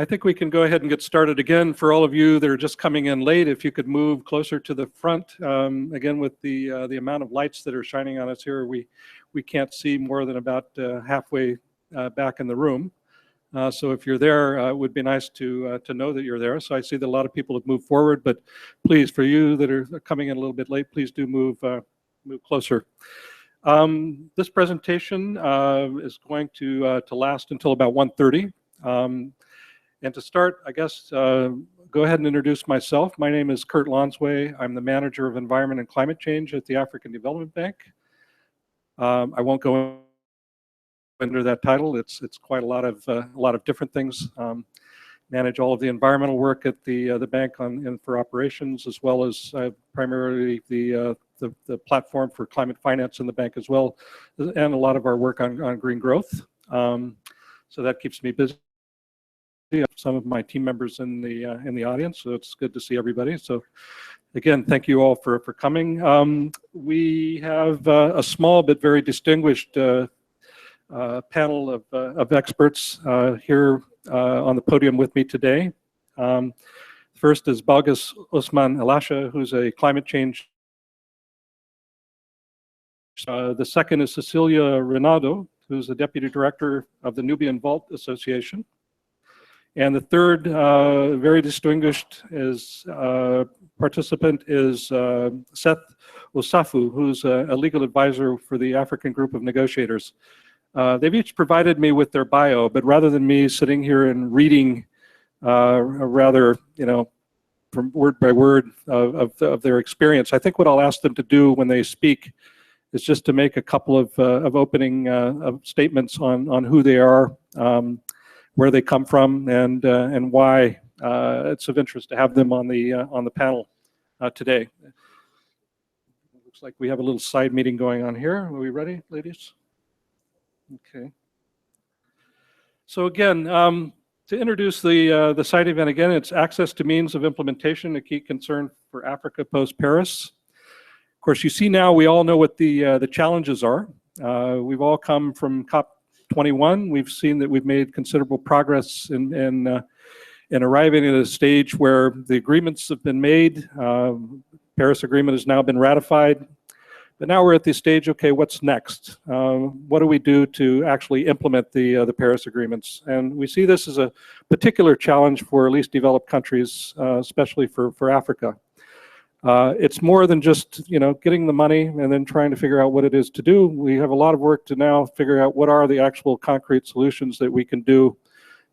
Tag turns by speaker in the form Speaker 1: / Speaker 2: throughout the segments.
Speaker 1: I think we can go ahead and get started again. For all of you that are just coming in late, if you could move closer to the front. Again, with the amount of lights that are shining on us here, we can't see more than about halfway back in the room. So if you're there, it would be nice to know that you're there. So I see that a lot of people have moved forward, but please, for you that are coming in a little bit late, please do move closer. This presentation is going to last until about 1:30. And to start, I guess, go ahead and introduce myself. My name is Kurt Lonsway. I'm the Manager of Environment and Climate Change at the African Development Bank. I won't go under that title. It's quite a lot of different things. Manage all of the environmental work at the bank for operations, as well as primarily the platform for climate finance in the bank as well, and a lot of our work on green growth. So that keeps me busy. Some of my team members in the audience, so it's good to see everybody. So again, thank you all for coming. We have a small but very distinguished panel of experts here on the podium with me today. First is Balgas Osman Elasha, who's a climate change. The second is Cecilia Renado, who's the Deputy Director of the Nubian Vault Association. And the third very distinguished participant is Seth Osafu, who's a legal advisor for the African Group of Negotiators. They've each provided me with their bio, but rather than me sitting here and reading rather, from word by word of their experience, I think what I'll ask them to do when they speak is just to make a couple of opening statements on who they are, where they come from, and why it's of interest to have them on the panel today. It looks like we have a little side meeting going on here. Are we ready, ladies? Okay. So again, to introduce the side event again, it's access to means of implementation, a key concern for Africa post-Paris. Of course, you see now we all know what the challenges are. We've all come from COP21. We've seen that we've made considerable progress in arriving at a stage where the agreements have been made. Paris Agreement has now been ratified. But now we're at the stage, okay, what's next? What do we do to actually implement the Paris agreements? And we see this as a particular challenge for least developed countries, especially for Africa. It's more than just getting the money and then trying to figure out what it is to do. We have a lot of work to now figure out what are the actual concrete solutions that we can do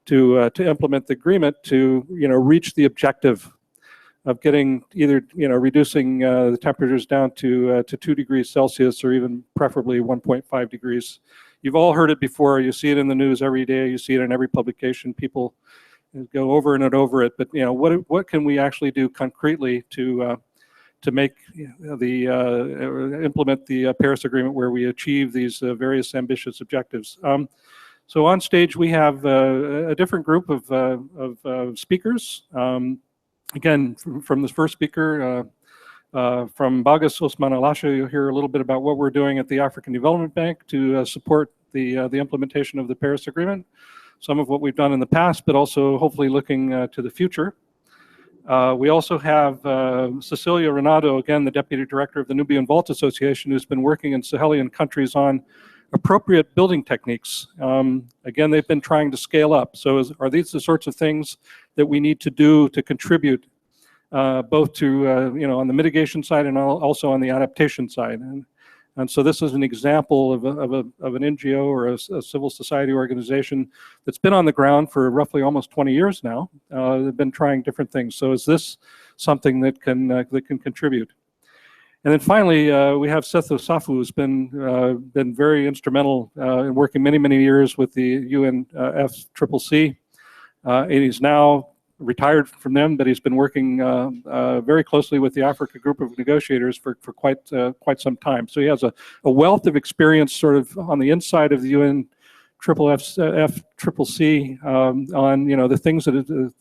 Speaker 1: to implement the agreement to reach the objective of getting either reducing the temperatures down to 2 degrees Celsius, or even preferably 1.5 degrees. You've all heard it before. You see it in the news every day. You see it in every publication. People go over and over it. But what can we actually do concretely to make implement the Paris Agreement, where we achieve these various ambitious objectives? So on stage we have a different group of speakers. Again, from the first speaker, from Balgas Osman Elasha, you'll hear a little bit about what we're doing at the African Development Bank to support the implementation of the Paris Agreement. Some of what we've done in the past, but also hopefully looking to the future. We also have Cecilia Renado, again, the Deputy Director of the Nubian Vault Association, who's been working in Sahelian countries on appropriate building techniques. Again, they've been trying to scale up. So are these the sorts of things that we need to do to contribute both to, on the mitigation side and also on the adaptation side? And so this is an example of an NGO or a civil society organization that's been on the ground for roughly almost 20 years now. They've been trying different things. So is this something that can contribute? And then finally, we have Seth Osafu, who's been very instrumental in working many years with the UNFCCC. And he's now retired from them, but he's been working very closely with the Africa Group of Negotiators for quite some time. So he has a wealth of experience sort of on the inside of the UNFCCC on the things that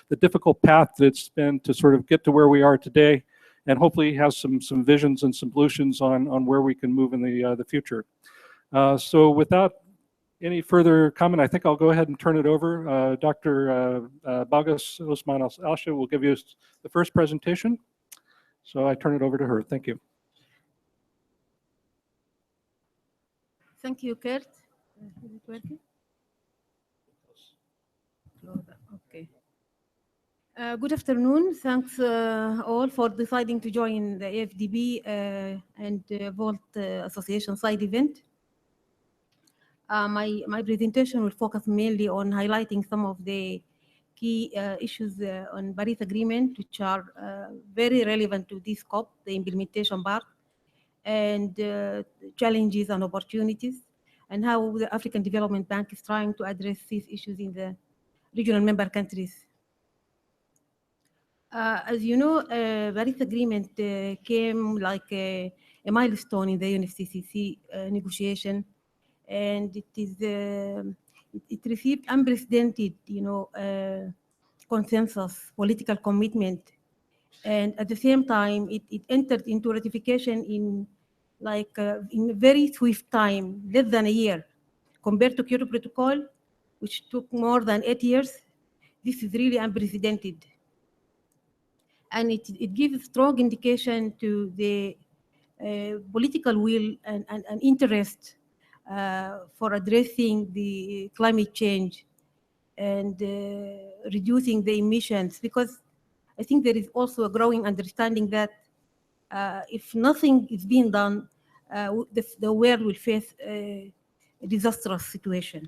Speaker 1: the difficult path that it's been to sort of get to where we are today, and hopefully has some visions and solutions on where we can move in the future. So without any further comment, I think I'll go ahead and turn it over. Dr. Bagas Osman Alsha will give you the first presentation. So I turn it over to her. Thank you.
Speaker 2: Thank you, Kurt. Is it working? Okay. Good afternoon. Thanks all for deciding to join the AfDB and Volt Association side event. My presentation will focus mainly on highlighting some of the key issues on Paris Agreement, which are very relevant to this COP, the implementation part, and challenges and opportunities, and how the African Development Bank is trying to address these issues in the regional member countries. As you know, Paris Agreement came like a milestone in the UNFCCC negotiation, and it received unprecedented, consensus, political commitment, and at the same time, it entered into ratification in a very swift time, less than a year, compared to Kyoto Protocol, which took more than 8 years. This is really unprecedented. And it gives strong indication to the political will and interest for addressing the climate change and reducing the emissions, because I think there is also a growing understanding that if nothing is being done, the world will face a disastrous situation.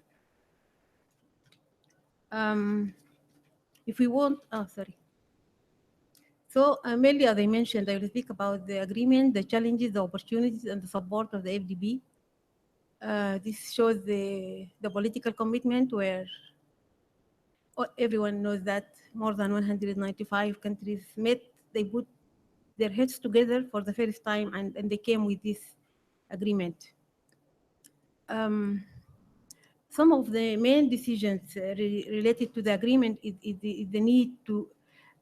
Speaker 2: If we want, So mainly, as I mentioned, I will speak about the agreement, the challenges, the opportunities, and the support of the AfDB. This shows the political commitment where everyone knows that more than 195 countries met. They put their heads together for the first time, and they came with this agreement. Some of the main decisions related to the agreement is the need to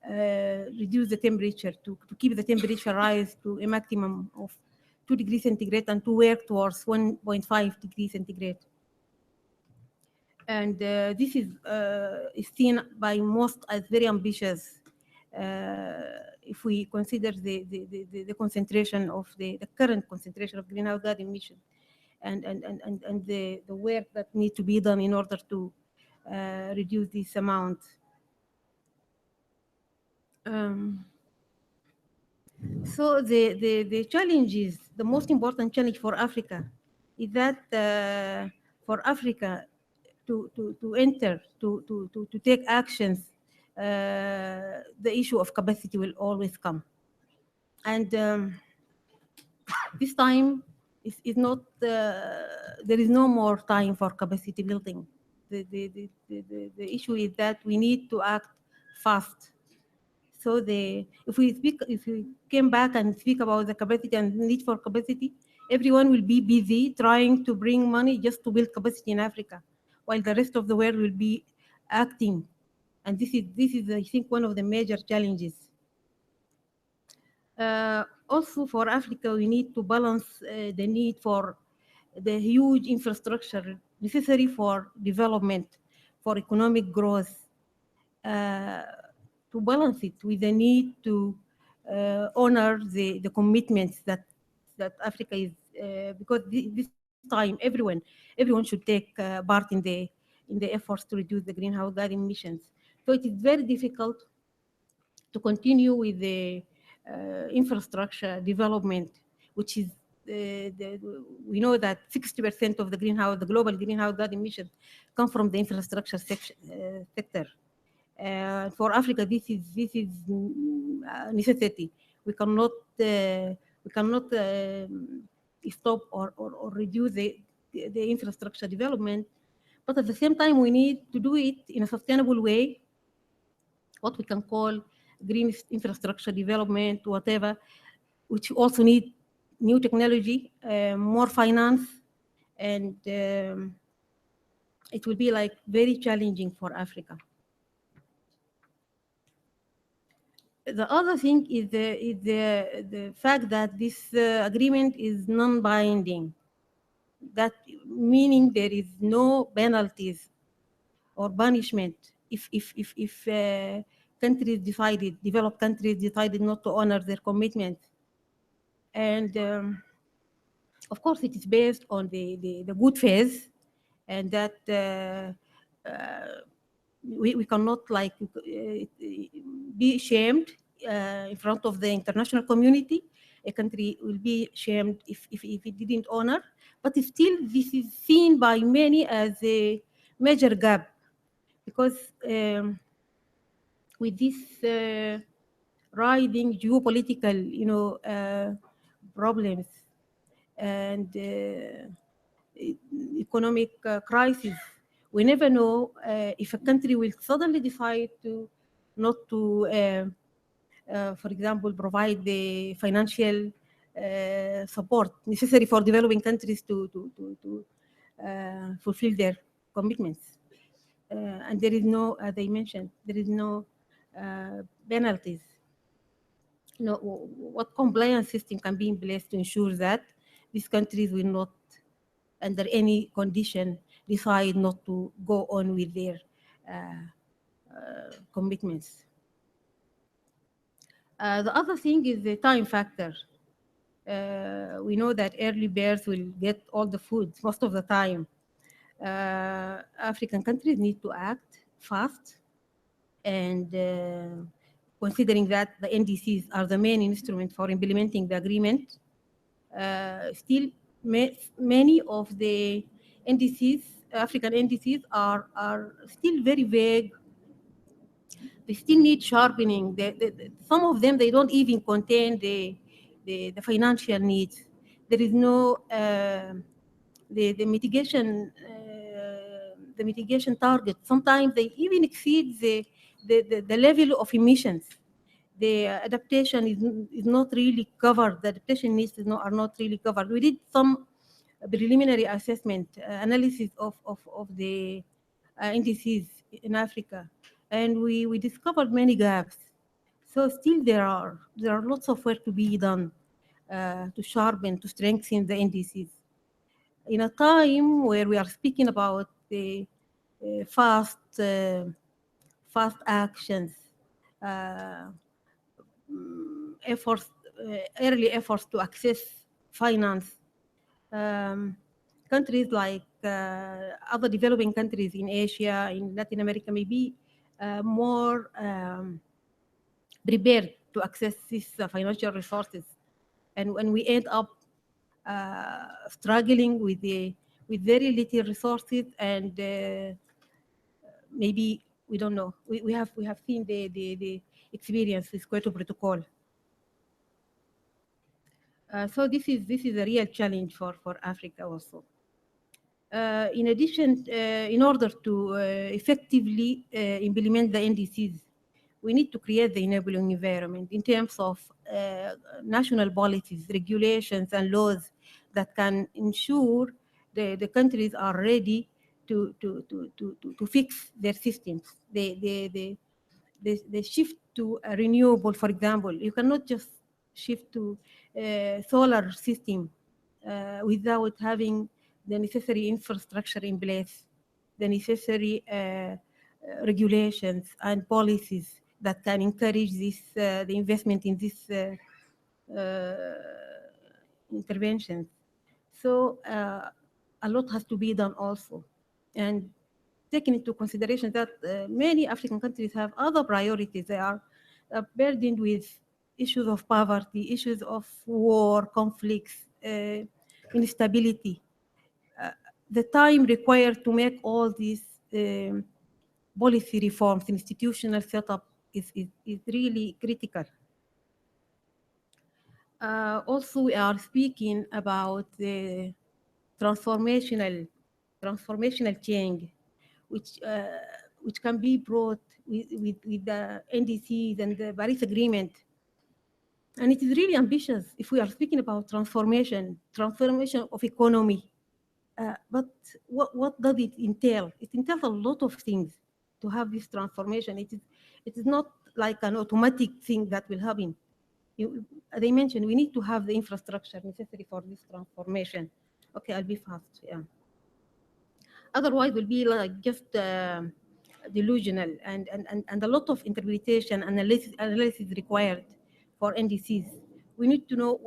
Speaker 2: reduce the temperature, to keep the temperature rise to a maximum of 2 degrees centigrade and to work towards 1.5 degrees centigrade. And this is seen by most as very ambitious if we consider the concentration of the current concentration of greenhouse gas emission and the work that needs to be done in order to reduce this amount. So the challenges, the most important challenge for Africa is that for Africa to enter, to take actions, the issue of capacity will always come. And this time is not, there is no more time for capacity building. The issue is that we need to act fast. So if we came back and speak about the capacity and need for capacity, everyone will be busy trying to bring money just to build capacity in Africa, while the rest of the world will be acting. And this is I think, one of the major challenges. Also for Africa, we need to balance the need for the huge infrastructure necessary for development, for economic growth, to balance it with the need to honor the commitments that Africa is, because this time everyone should take part in the efforts to reduce the greenhouse gas emissions. So it is very difficult to continue with the infrastructure development, which is we know that 60% of the global greenhouse gas emissions come from the infrastructure sector. For Africa, this is a necessity. We cannot stop or reduce the infrastructure development, but at the same time, we need to do it in a sustainable way, what we can call green infrastructure development, whatever, which also need new technology, more finance, and it will be like very challenging for Africa. The other thing is the fact that this agreement is non-binding. that meaning there is no penalties or punishment if countries decided, developed countries decided not to honor their commitments. And of course, it is based on the good faith, and that we cannot like be shamed in front of the international community. A country will be shamed if it didn't honor, but still this is seen by many as a major gap, because with this rising geopolitical, problems and economic crisis, we never know if a country will suddenly decide to not to, for example, provide the financial support necessary for developing countries to fulfill their commitments. And there is no, as I mentioned, there is no penalties. What compliance system can be in place to ensure that these countries will not, under any condition, decide not to go on with their commitments. The other thing is the time factor. We know that early births will get all the food most of the time. African countries need to act fast, and considering that the NDCs are the main instrument for implementing the agreement, still many of the NDCs, African NDCs, are still very vague. They still need sharpening. Some of them, they don't even contain the financial needs. There is no the mitigation target. Sometimes they even exceed the level of emissions. The adaptation is not really covered. The adaptation needs are not really covered. We did some preliminary assessment analysis of the indices in Africa, and we discovered many gaps. So still there are lots of work to be done to sharpen, to strengthen the indices. In a time where we are speaking about the fast actions, efforts, early efforts to access finance, countries like other developing countries in Asia, in Latin America, may be more prepared to access these financial resources. And when we end up struggling with very little resources, and maybe we don't know. We have seen the experience with Kyoto Protocol. So this is a real challenge for Africa also. In addition, in order to effectively implement the NDCs, we need to create the enabling environment in terms of national policies, regulations, and laws that can ensure the countries are ready to fix their systems. They shift to a renewable, for example. You cannot just shift to a solar system without having the necessary infrastructure in place, the necessary regulations and policies that can encourage this, the investment in these interventions. So a lot has to be done also. And taking into consideration that many African countries have other priorities. They are burdened with issues of poverty, issues of war, conflicts, instability. The time required to make all these policy reforms, institutional setup is really critical. Also, we are speaking about the transformational change, which can be brought with the NDCs and the Paris Agreement. And it is really ambitious if we are speaking about transformation of economy. But what does it entail? It entails a lot of things to have this transformation. It is not like an automatic thing that will happen. As I mentioned, we need to have the infrastructure necessary for this transformation. Okay, I'll be fast. Yeah. Otherwise, will be like just delusional, and a lot of interpretation analysis required for NDCs. We need to know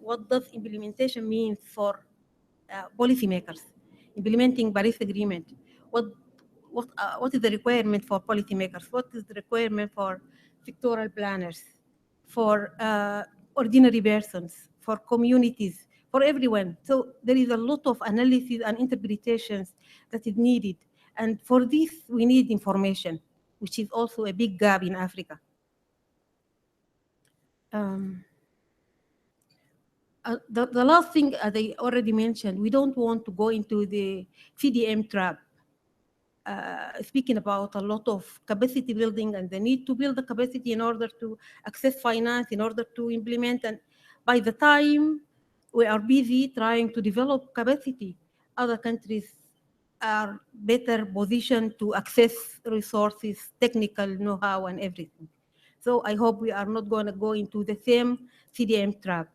Speaker 2: what does implementation mean for policymakers implementing Paris Agreement. What what is the requirement for policymakers? What is the requirement for sectoral planners, for ordinary persons, for communities, for everyone? So there is a lot of analysis and interpretations that is needed. And for this, we need information, which is also a big gap in Africa. The last thing, as I already mentioned, we don't want to go into the CDM trap. Speaking about a lot of capacity building and the need to build the capacity in order to access finance, in order to implement. And by the time we are busy trying to develop capacity, other countries are better positioned to access resources, technical know-how, and everything. So I hope we are not going to go into the same CDM trap.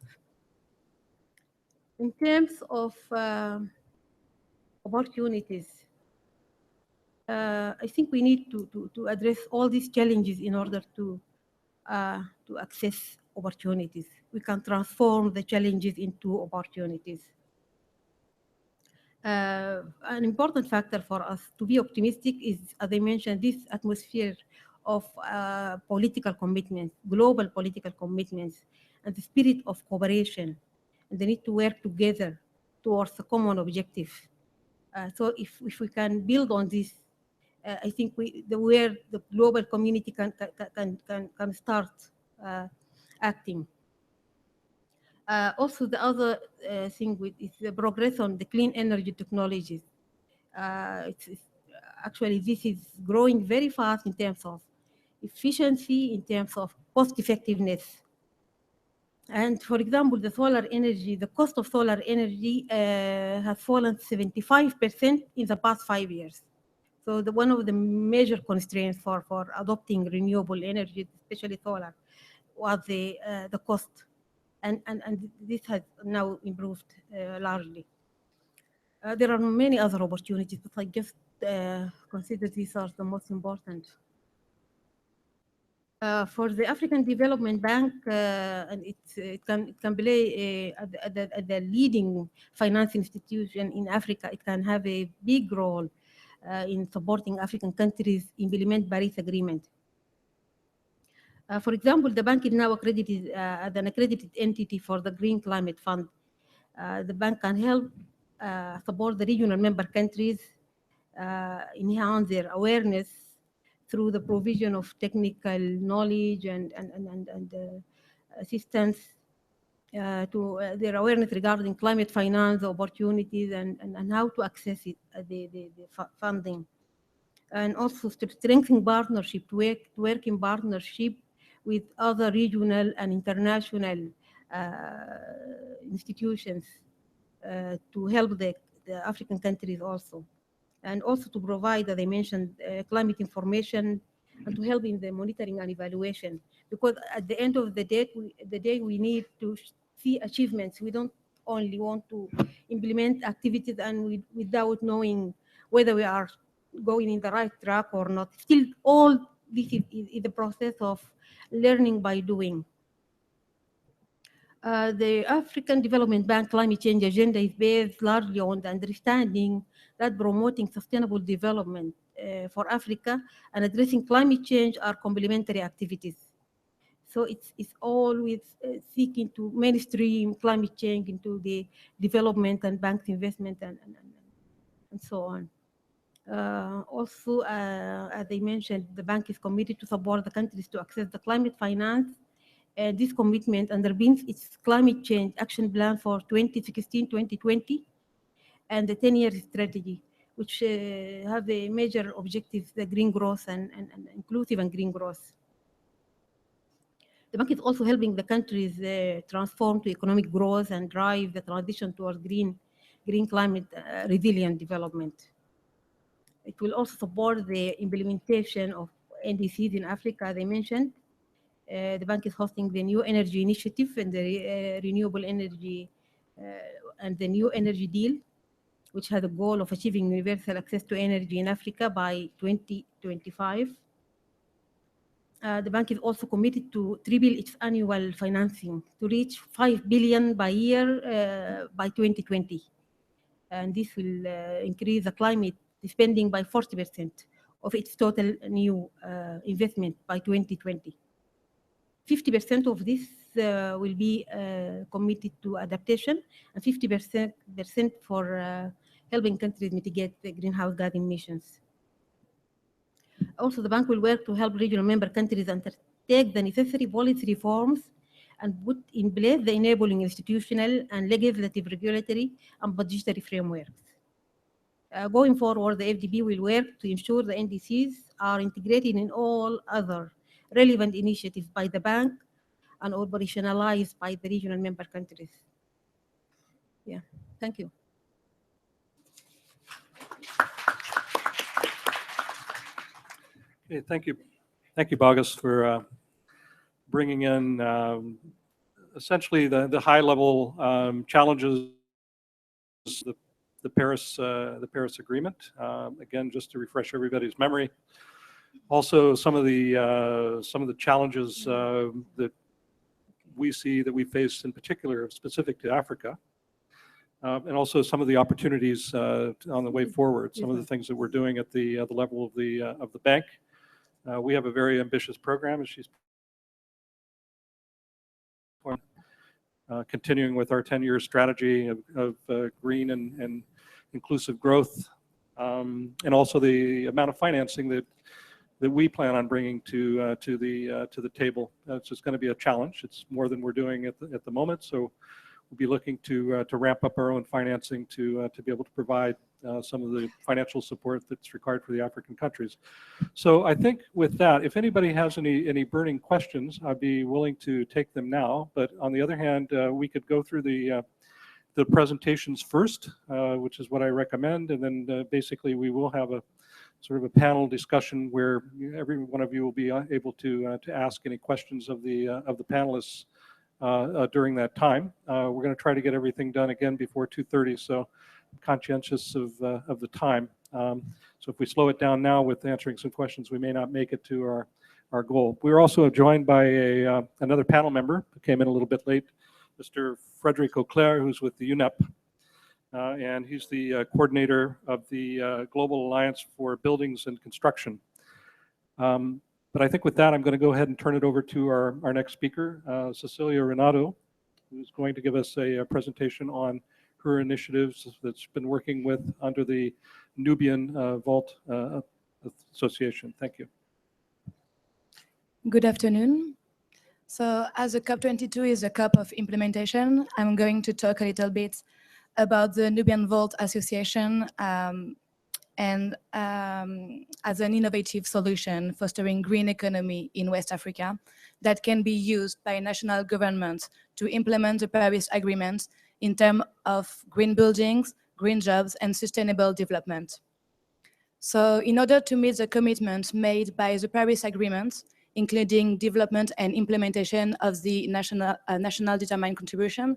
Speaker 2: In terms of opportunities, I think we need to address all these challenges in order to access opportunities. We can transform the challenges into opportunities. An important factor for us to be optimistic is, as I mentioned, this atmosphere of political commitments, global political commitments, and the spirit of cooperation, and the need to work together towards a common objective. So if we can build on this, I think where the global community can start acting. Also, the other thing is the progress on the clean energy technologies. Actually, this is growing very fast in terms of efficiency, in terms of cost effectiveness. And for example, the solar energy, the cost of solar energy has fallen 75% in the past 5 years. So one of the major constraints for adopting renewable energy, especially solar, was the cost. And this has now improved largely. There are many other opportunities, but I just consider these are the most important. For the African Development Bank, and it can play at the leading finance institution in Africa. It can have a big role in supporting African countries implement Paris Agreement. For example, the bank is now accredited as an accredited entity for the Green Climate Fund. The bank can help support the regional member countries, enhance their awareness through the provision of technical knowledge and assistance to their awareness regarding climate finance opportunities and how to access it, the funding. And also strengthening partnership, to work in partnership with other regional and international institutions to help the African countries also. And also to provide, as I mentioned, climate information and to help in the monitoring and evaluation. Because at the end of the day, we need to see achievements. We don't only want to implement activities and without knowing whether we are going in the right track or not. Still, all this is the process of learning by doing. The African Development Bank climate change agenda is based largely on the understanding that promoting sustainable development for Africa and addressing climate change are complementary activities. So it's always seeking to mainstream climate change into the development and bank's investment and so on. Also, as I mentioned, the bank is committed to support the countries to access the climate finance. This commitment underpins its climate change action plan for 2016-2020 and the 10-year strategy, which have the major objectives, the green growth and inclusive and green growth. The bank is also helping the countries transform to economic growth and drive the transition towards green climate resilient development. It will also support the implementation of NDCs in Africa, as I mentioned. The bank is hosting the New Energy Initiative and the Renewable Energy and the new energy deal, which had a goal of achieving universal access to energy in Africa by 2025. The bank is also committed to triple its annual financing to reach 5 billion by year by 2020. And this will increase the climate spending by 40% of its total new investment by 2020. 50% of this will be committed to adaptation, and 50% for helping countries mitigate the greenhouse gas emissions. Also, the bank will work to help regional member countries undertake the necessary policy reforms and put in place the enabling institutional and legislative, regulatory, and budgetary frameworks. Going forward, the AfDB will work to ensure the NDCs are integrated in all other relevant initiatives by the bank and operationalized by the regional member countries. Yeah, thank you.
Speaker 1: Okay, thank you. Thank you, Bagas, for bringing in essentially the high-level challenges, the Paris Agreement. Again, just to refresh everybody's memory. Also, some of the challenges that we see that we face in particular, specific to Africa, and also some of the opportunities on the way forward. Some of the things that we're doing at the level of the bank. We have a very ambitious program, as she's continuing with our 10-year strategy of green and inclusive growth, and also the amount of financing that we plan on bringing to the table. It's just going to be a challenge. It's more than we're doing at the moment, so we'll be looking to ramp up our own financing to be able to provide some of the financial support that's required for the African countries. So I think with that, if anybody has any burning questions, I'd be willing to take them now. But on the other hand, we could go through the presentations first, which is what I recommend, and then basically we will have a sort of a panel discussion where every one of you will be able to ask any questions of the panelists during that time. We're going to try to get everything done again before 2:30, so I'm conscientious of the time. So if we slow it down now with answering some questions, we may not make it to our goal. We are also joined by another panel member who came in a little bit late, Mr. Frederic Auclair, who's with the UNEP. And he's the coordinator of the Global Alliance for Buildings and Construction. But I think with that, I'm going to go ahead and turn it over to our next speaker, Cecilia Renato, who's going to give us a presentation on her initiatives that's been working with under the Nubian Vault Association. Thank you.
Speaker 3: Good afternoon. So as a COP22 is a COP of implementation, I'm going to talk a little bit about the Nubian Vault Association and as an innovative solution fostering green economy in West Africa that can be used by national governments to implement the Paris Agreement in terms of green buildings, green jobs, and sustainable development. So in order to meet the commitments made by the Paris Agreement, including development and implementation of the national determined contribution,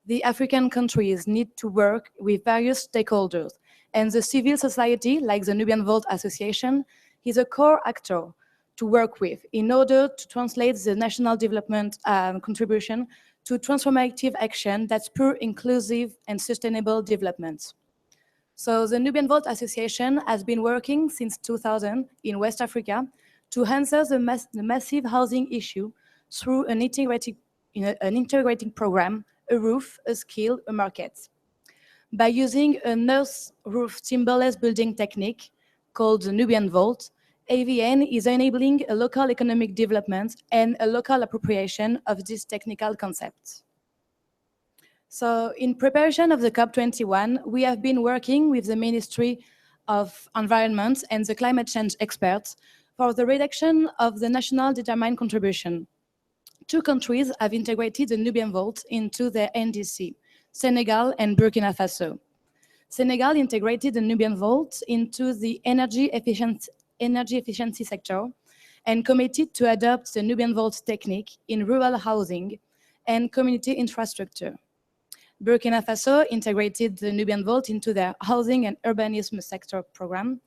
Speaker 3: the African countries need to work with various stakeholders, and the civil society, like the Nubian Vault Association, is a core actor to work with in order to translate the national development contribution to transformative action that's pure inclusive and sustainable development. So the Nubian Vault Association has been working since 2000 in West Africa to answer the massive housing issue through an integrating program, a roof, a skill, a market. By using a nurse roof timberless building technique called the Nubian Vault, AVN is enabling a local economic development and a local appropriation of this technical concept. So in preparation of the COP21, we have been working with the Ministry of Environment and the climate change experts for the reduction of the national determined contribution. 2 countries have integrated the Nubian Vault into their NDC, Senegal and Burkina Faso. Senegal integrated the Nubian Vault into the energy efficiency sector and committed to adopt the Nubian Vault technique in rural housing and community infrastructure. Burkina Faso integrated the Nubian Vault into their housing and urbanism sector program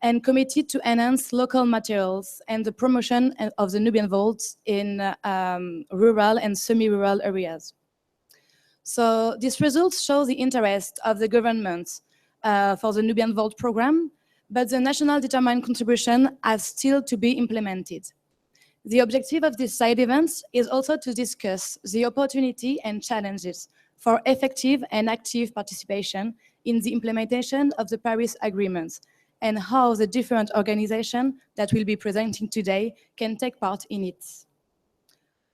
Speaker 3: and committed to enhance local materials and the promotion of the Nubian Vault in rural and semi-rural areas. So these results show the interest of the government for the Nubian Vault program, but the national determined contribution has still to be implemented. The objective of this side event is also to discuss the opportunity and challenges for effective and active participation in the implementation of the Paris Agreement and how the different organizations that we'll be presenting today can take part in it.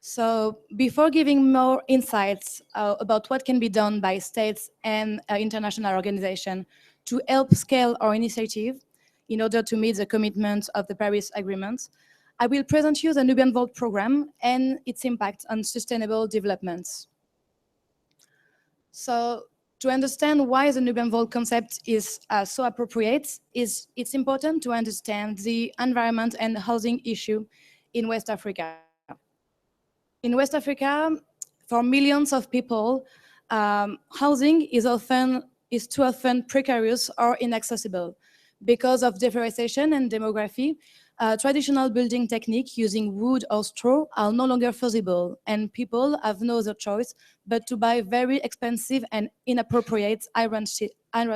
Speaker 3: So before giving more insights about what can be done by states and international organizations to help scale our initiative in order to meet the commitments of the Paris Agreement, I will present you the Nubian Vault program and its impact on sustainable development. So to understand why the Nubian Vault concept is so appropriate, it's important to understand the environment and housing issue in West Africa. In West Africa, for millions of people, housing is too often precarious or inaccessible. Because of deforestation and demography, traditional building techniques using wood or straw are no longer feasible, and people have no other choice but to buy very expensive and inappropriate iron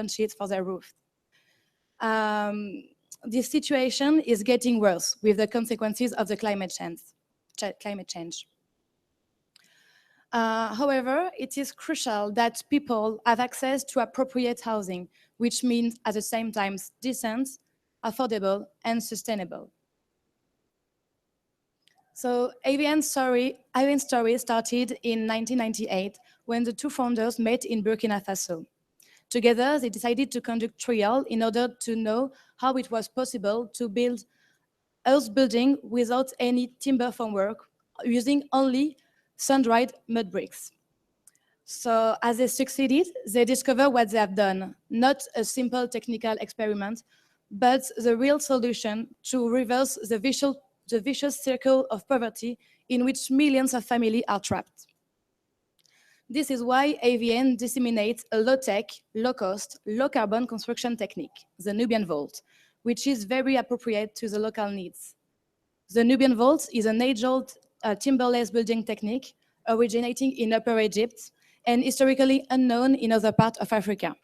Speaker 3: sheets for their roof. This situation is getting worse with the consequences of the climate change. However, it is crucial that people have access to appropriate housing, which means at the same time decent, affordable, and sustainable. So AVN's story started in 1998 when the two founders met in Burkina Faso. Together, they decided to conduct trial in order to know how it was possible to build house building without any timber formwork, using only sun-dried mud bricks. So as they succeeded, they discovered what they have done, not a simple technical experiment, but the real solution to reverse the vicious circle of poverty in which millions of families are trapped. This is why AVN disseminates a low-tech, low-cost, low-carbon construction technique, the Nubian Vault, which is very appropriate to the local needs. The Nubian Vault is an age-old timberless building technique originating in Upper Egypt and historically unknown in other parts of Africa.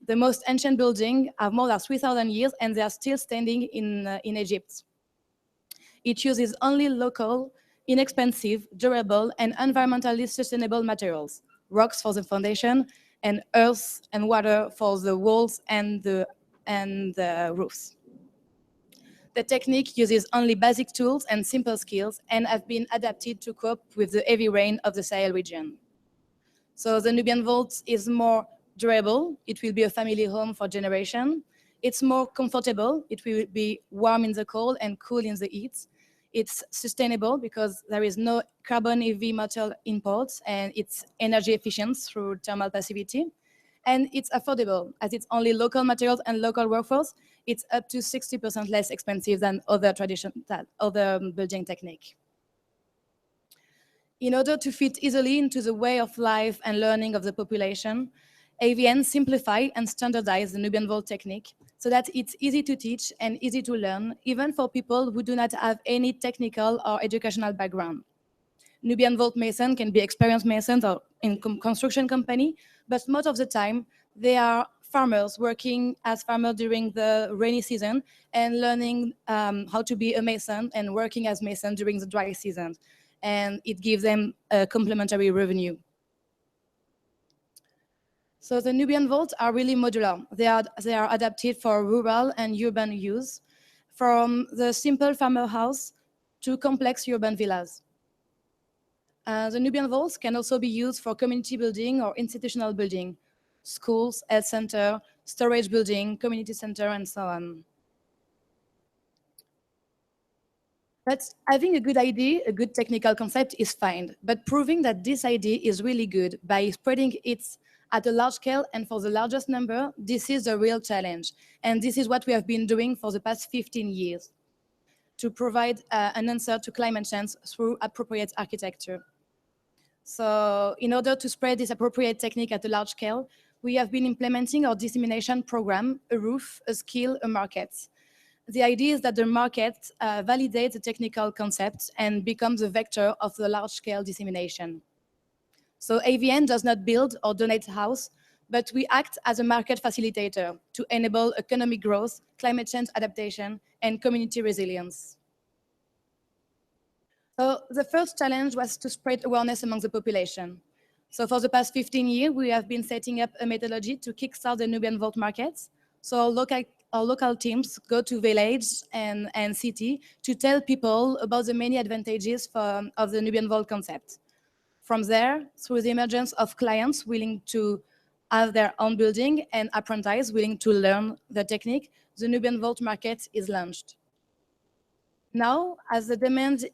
Speaker 3: The most ancient buildings have more than 3,000 years and they are still standing in Egypt. It uses only local, inexpensive, durable, and environmentally sustainable materials, rocks for the foundation, and earth and water for the walls and the roofs. The technique uses only basic tools and simple skills and have been adapted to cope with the heavy rain of the Sahel region. So the Nubian Vault is more durable. It will be a family home for generations. It's more comfortable. It will be warm in the cold and cool in the heat. It's sustainable because there is no carbon heavy metal imports and it's energy efficient through thermal passivity. And it's affordable as it's only local materials and local workforce. It's up to 60% less expensive than other building technique. In order to fit easily into the way of life and learning of the population, AVN simplify and standardize the Nubian Vault technique so that it's easy to teach and easy to learn, even for people who do not have any technical or educational background. Nubian Vault mason can be experienced masons or in construction company, but most of the time they are farmers working as farmers during the rainy season and learning how to be a mason and working as mason during the dry season. And it gives them a complementary revenue. So the Nubian Vaults are really modular. They are adapted for rural and urban use, from the simple farmer house to complex urban villas. The Nubian Vaults can also be used for community building or institutional building, schools, health center, storage building, community center, and so on. But having a good idea, a good technical concept is fine, but proving that this idea is really good by spreading it at a large scale and for the largest number, this is the real challenge. And this is what we have been doing for the past 15 years to provide an answer to climate change through appropriate architecture. So in order to spread this appropriate technique at a large scale, we have been implementing our dissemination program, a roof, a skill, a market. The idea is that the market validates the technical concept and becomes a vector of the large-scale dissemination. So AVN does not build or donate a house, but we act as a market facilitator to enable economic growth, climate change adaptation, and community resilience. So the first challenge was to spread awareness among the population. So for the past 15 years, we have been setting up a methodology to kickstart the Nubian Vault markets. So our local teams go to village and city to tell people about the many advantages of the Nubian Vault concept. From there, through the emergence of clients willing to have their own building and apprentices willing to learn the technique, the Nubian Vault market is launched. Now, as the demand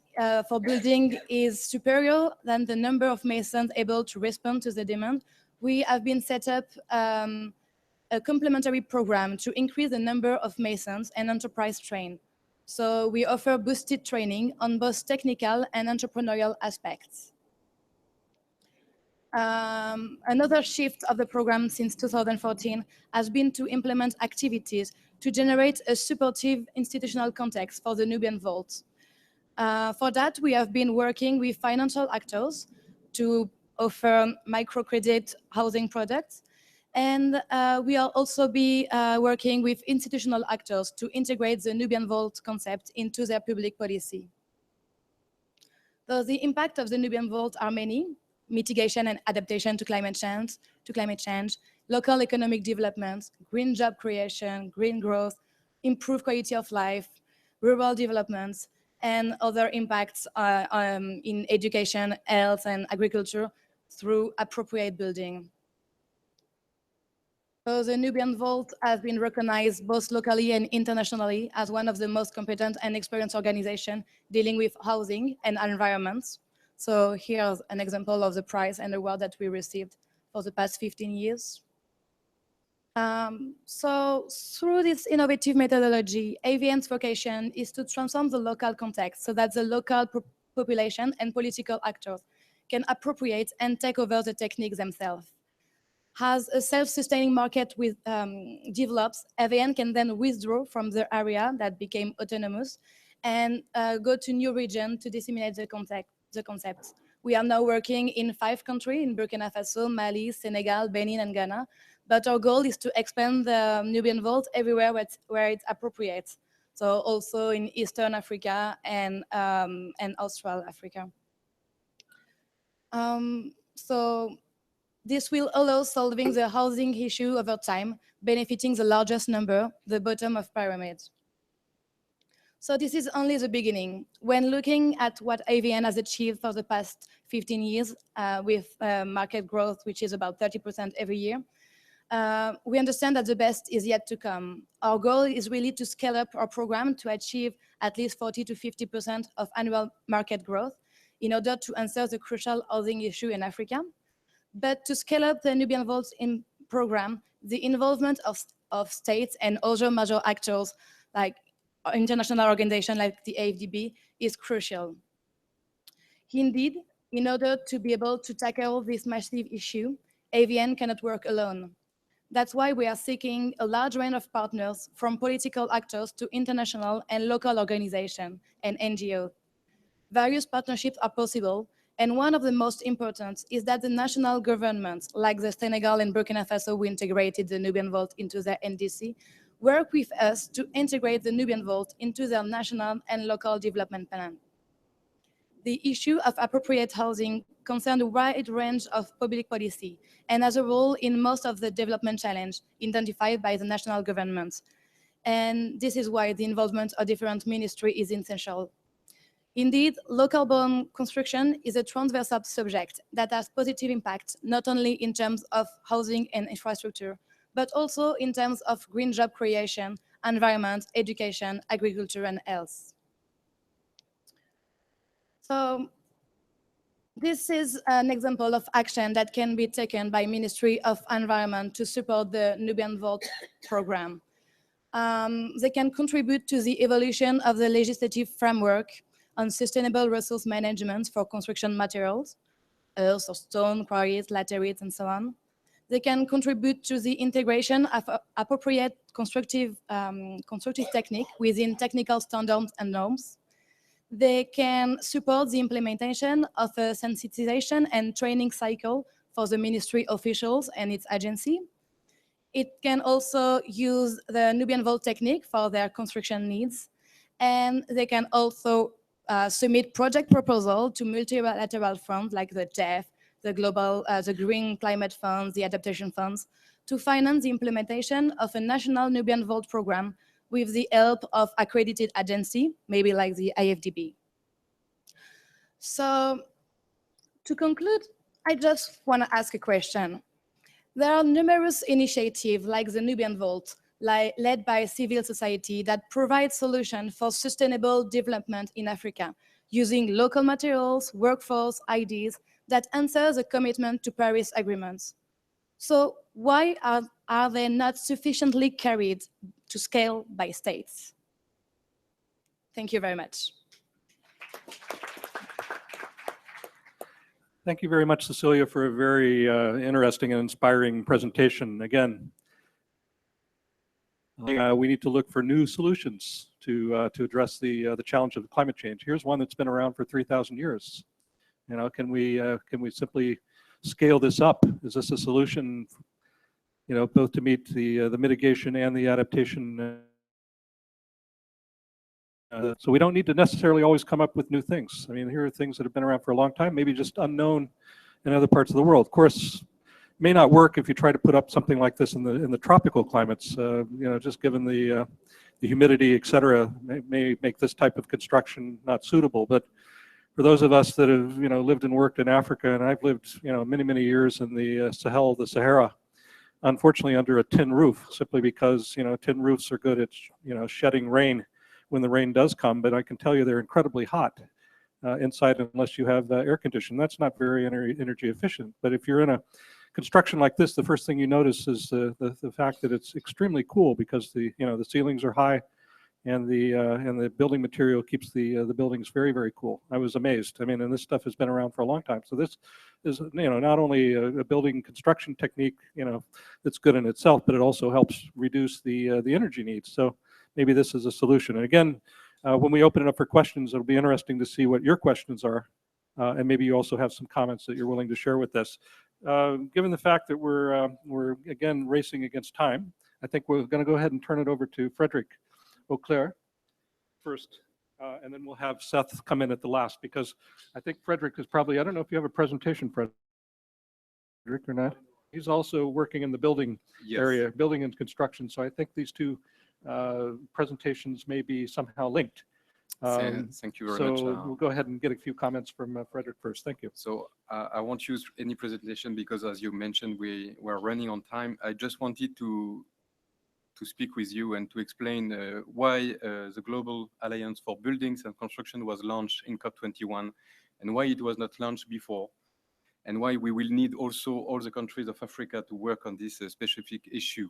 Speaker 3: for building is superior than the number of masons able to respond to the demand, we have been set up a complementary program to increase the number of masons and enterprise trained. So we offer boosted training on both technical and entrepreneurial aspects. Another shift of the program since 2014 has been to implement activities to generate a supportive institutional context for the Nubian Vault. For that, we have been working with financial actors to offer microcredit housing products, and we will also be working with institutional actors to integrate the Nubian Vault concept into their public policy. So the impact of the Nubian Vault are many: mitigation and adaptation to climate change, local economic development, green job creation, green growth, improved quality of life, rural developments, and other impacts in education, health, and agriculture through appropriate building. So the Nubian Vault has been recognized both locally and internationally as one of the most competent and experienced organizations dealing with housing and environments. So here's an example of the prize and award that we received for the past 15 years. So through this innovative methodology, AVN's vocation is to transform the local context so that the local population and political actors can appropriate and take over the techniques themselves. As a self-sustaining market develops, AVN can then withdraw from the area that became autonomous and go to new region to disseminate the concept. We are now working in 5 countries, in Burkina Faso, Mali, Senegal, Benin, and Ghana. But our goal is to expand the Nubian Vault everywhere where it's appropriate. So also in Eastern Africa and Austral Africa. So this will allow solving the housing issue over time, benefiting the largest number, the bottom of pyramid. So this is only the beginning. When looking at what AVN has achieved for the past 15 years with market growth, which is about 30% every year, we understand that the best is yet to come. Our goal is really to scale up our program to achieve at least 40 to 50% of annual market growth in order to answer the crucial housing issue in Africa. But to scale up the Nubian Vault program, the involvement of states and other major actors like international organizations like the AfDB is crucial. Indeed, in order to be able to tackle this massive issue, AVN cannot work alone. That's why we are seeking a large range of partners, from political actors to international and local organizations and NGOs. Various partnerships are possible, and one of the most important is that the national governments, like the Senegal and Burkina Faso, who integrated the Nubian Vault into their NDC, work with us to integrate the Nubian Vault into their national and local development plan. The issue of appropriate housing concerns a wide range of public policy and has a role in most of the development challenge identified by the national governments. And this is why the involvement of different ministries is essential. Indeed, local-born construction is a transversal subject that has positive impact, not only in terms of housing and infrastructure, but also in terms of green job creation, environment, education, agriculture, and health. So this is an example of action that can be taken by Ministry of Environment to support the Nubian Vault program. They can contribute to the evolution of the legislative framework on sustainable resource management for construction materials, earth or stone quarries, laterites, and so on. They can contribute to the integration of appropriate constructive technique within technical standards and norms. They can support the implementation of a sensitization and training cycle for the ministry officials and its agency. It can also use the Nubian Vault technique for their construction needs. And they can also submit project proposal to multilateral funds like the GEF, the Green Climate Funds, the Adaptation Funds, to finance the implementation of a national Nubian Vault program with the help of accredited agency, maybe like the AfDB. So to conclude, I just want to ask a question. There are numerous initiatives like the Nubian Vault, led by civil society, that provide solutions for sustainable development in Africa, using local materials, workforce, ideas that answer the commitment to Paris agreements. So why are they not sufficiently carried to scale by states? Thank you very much.
Speaker 1: Thank you very much, Cecilia, for a very interesting and inspiring presentation. Again, we need to look for new solutions to address the challenge of climate change. Here's one that's been around for 3,000 years. You know, can we simply scale this up? Is this a solution, you know, both to meet the mitigation and the adaptation? So we don't need to necessarily always come up with new things. I mean, here are things that have been around for a long time, maybe just unknown in other parts of the world. Of course, it may not work if you try to put up something like this in the tropical climates. You know, just given the humidity, et cetera, may make this type of construction not suitable. But for those of us that have, you know, lived and worked in Africa, and I've lived, you know, many years in the Sahel, the Sahara, unfortunately under a tin roof, simply because, you know, tin roofs are good at, you know, shedding rain when the rain does come, but I can tell you they're incredibly hot inside unless you have air conditioning. That's not very energy efficient. But if you're in a construction like this, the first thing you notice is the fact that it's extremely cool, because the ceilings are high, and the building material keeps the buildings very cool. I was amazed. I mean, and this stuff has been around for a long time. So this is, you know, not only a building construction technique, you know, that's good in itself, but it also helps reduce the energy needs. So maybe this is a solution. And again, when we open it up for questions, it'll be interesting to see what your questions are. And maybe you also have some comments that you're willing to share with us. Given the fact that we're again racing against time, I think we're going to go ahead and turn it over to Frederick Auclair first, and then we'll have Seth come in at the last, because I think Frederick is probably, I don't know if you have a presentation, Frederick, or not. He's also working in the building area, building and construction. So I think these two presentations may be somehow linked.
Speaker 4: Thank you very much.
Speaker 1: So we'll go ahead and get a few comments from Frederick first. Thank you.
Speaker 4: So I won't use any presentation because, as you mentioned, we're running on time. I just wanted to speak with you and to explain why the Global Alliance for Buildings and Construction was launched in COP21, and why it was not launched before, and why we will need also all the countries of Africa to work on this specific issue.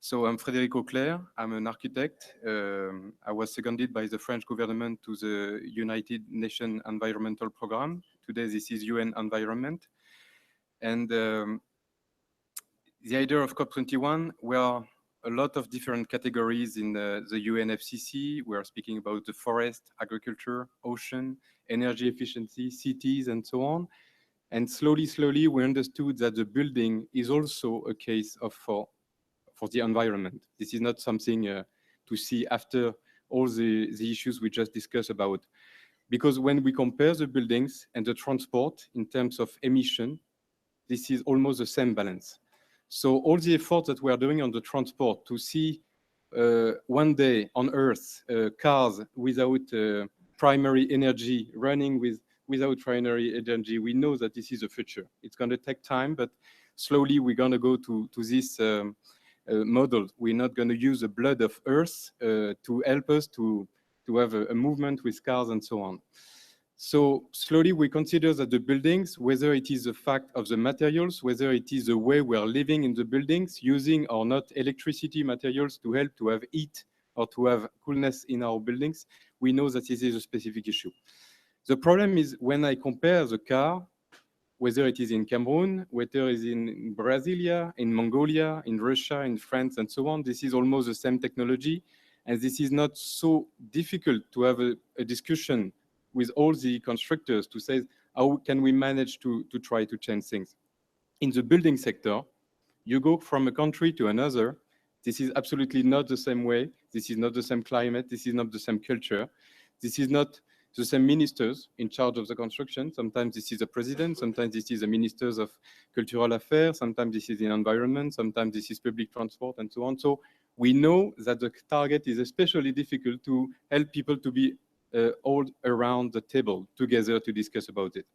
Speaker 4: So I'm Frédéric Auclair. I'm an architect. I was seconded by the French government to the United Nations Environmental Programme. Today, this is UN Environment. And the idea of COP21 were a lot of different categories in the UNFCCC. We are speaking about the forest, agriculture, ocean, energy efficiency, cities, and so on. And slowly, we understood that the building is also a case of for the environment. This is not something to see after all the issues we just discussed about. Because when we compare the buildings and the transport in terms of emission, this is almost the same balance. So all the efforts that we are doing on the transport to see one day on Earth cars without primary energy running without primary energy, we know that this is the future. It's going to take time, but slowly we're going to go to this model. We're not going to use the blood of Earth to help us to have a movement with cars and so on. So slowly we consider that the buildings, whether it is the fact of the materials, whether it is the way we are living in the buildings, using or not electricity materials to help to have heat or to have coolness in our buildings, we know that this is a specific issue. The problem is when I compare the car, whether it is in Cameroon, whether it is in Brasilia, in Mongolia, in Russia, in France, and so on. This is almost the same technology. And this is not so difficult to have a discussion with all the constructors to say, how can we manage to try to change things? In the building sector, you go from a country to another. This is absolutely not the same way. This is not the same climate. This is not the same culture. This is not the same ministers in charge of the construction. Sometimes this is the president. Sometimes this is the ministers of cultural affairs. Sometimes this is the environment. Sometimes this is public transport and so on. So we know that the target is especially difficult to help people to be all around the table together to discuss about it.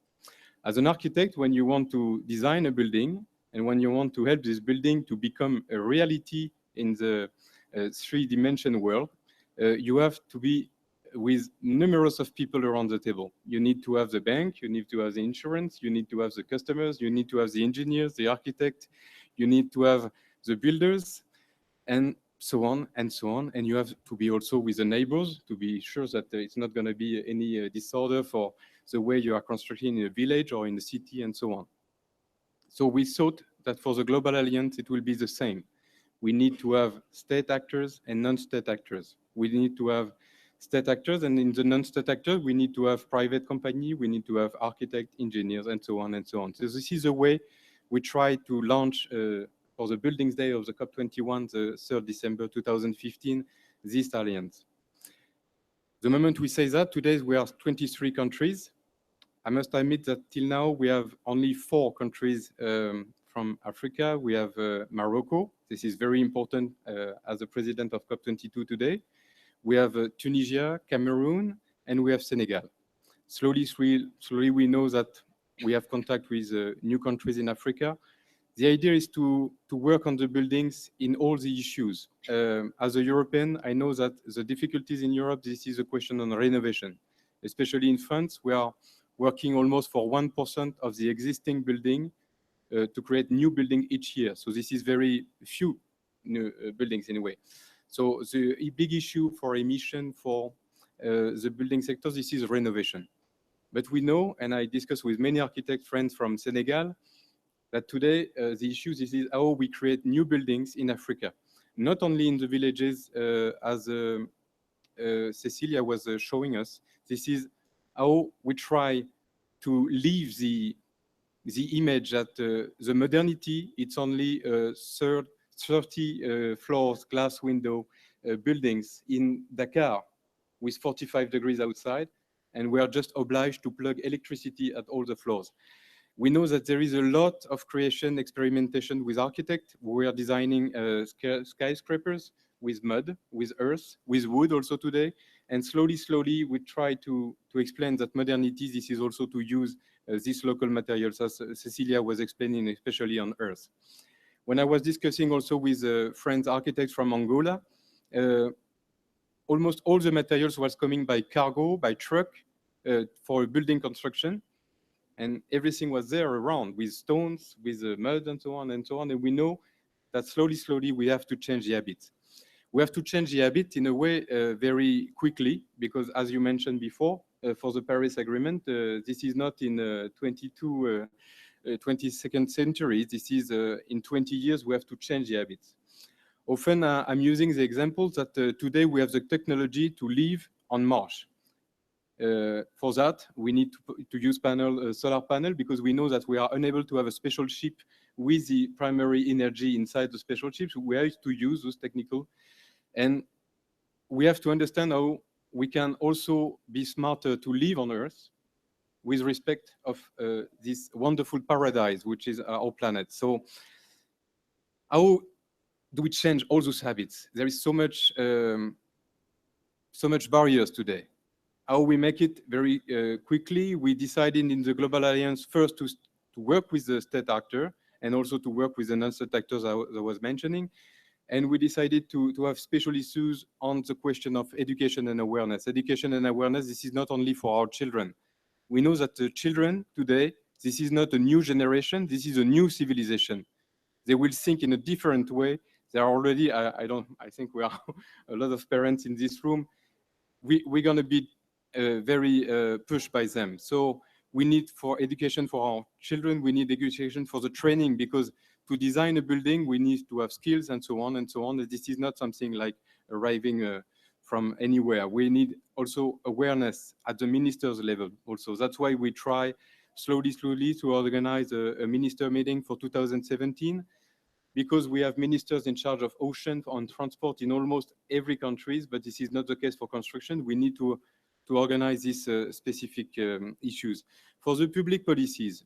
Speaker 4: As an architect, when you want to design a building and when you want to help this building to become a reality in the three-dimension world, you have to be with numerous of people around the table. You need to have the bank, you need to have the insurance, you need to have the customers, you need to have the engineers, the architect, you need to have the builders, and so on and so on. And you have to be also with the neighbors to be sure that it's not going to be any disorder for the way you are constructing in a village or in the city and so on. So we thought that for the Global Alliance, it will be the same. We need to have state actors and non-state actors. We need to have state actors, and in the non-state actors, we need to have private company, we need to have architect, engineers, and so on and so on. So this is the way we try to launch for the Buildings Day of the COP21, the 3rd December 2015, this alliance. The moment we say that, today we are 23 countries. I must admit that till now we have only 4 countries from Africa. We have Morocco. This is very important as the president of COP22 today. We have Tunisia, Cameroon, and we have Senegal. Slowly we know that we have contact with new countries in Africa. The idea is to work on the buildings in all the issues. As a European, I know that the difficulties in Europe, this is a question on renovation. Especially in France, we are working almost for 1% of the existing building to create new building each year. So this is very few new buildings in a way. So the big issue for emission for the building sector, this is renovation. But we know, and I discussed with many architect friends from Senegal, that today the issue is how we create new buildings in Africa. Not only in the villages, as Cecilia was showing us, this is how we try to leave the image that the modernity, it's only 30 floors, glass window buildings in Dakar with 45 degrees outside, and we are just obliged to plug electricity at all the floors. We know that there is a lot of creation, experimentation with architects. We are designing skyscrapers with mud, with earth, with wood also today. And slowly, we try to explain that modernity, this is also to use these local materials, as Cecilia was explaining, especially on earth. When I was discussing also with friends, architects from Angola, almost all the materials was coming by cargo, by truck, for building construction. And everything was there around with stones, with mud and so on and so on. And we know that slowly, we have to change the habits. We have to change the habit in a way very quickly, because as you mentioned before, for the Paris Agreement, this is not in 22nd century. This is in 20 years, we have to change the habits. Often I'm using the example that today we have the technology to live on Mars. For that, we need to use solar panel, because we know that we are unable to have a special ship with the primary energy inside the special ships. We have to use those technical, and we have to understand how we can also be smarter to live on Earth with respect of this wonderful paradise, which is our planet. So how do we change all those habits? There is so much barriers today. How we make it very quickly? We decided in the Global Alliance first to work with the state actor and also to work with the non-state actors I was mentioning. And we decided to have special issues on the question of education and awareness. Education and awareness, this is not only for our children. We know that the children today, this is not a new generation, this is a new civilization. They will think in a different way. They are already, I think we are a lot of parents in this room. We're going to be very pushed by them. So We need for education for our children, we need education for the training, because to design a building, we need to have skills and so on and so on. This is not something like arriving from anywhere. We need also awareness at the minister's level also. That's why we try slowly to organize a minister meeting for 2017, because we have ministers in charge of ocean and transport in almost every country, but this is not the case for construction. We need to organize these specific issues. For the public policies,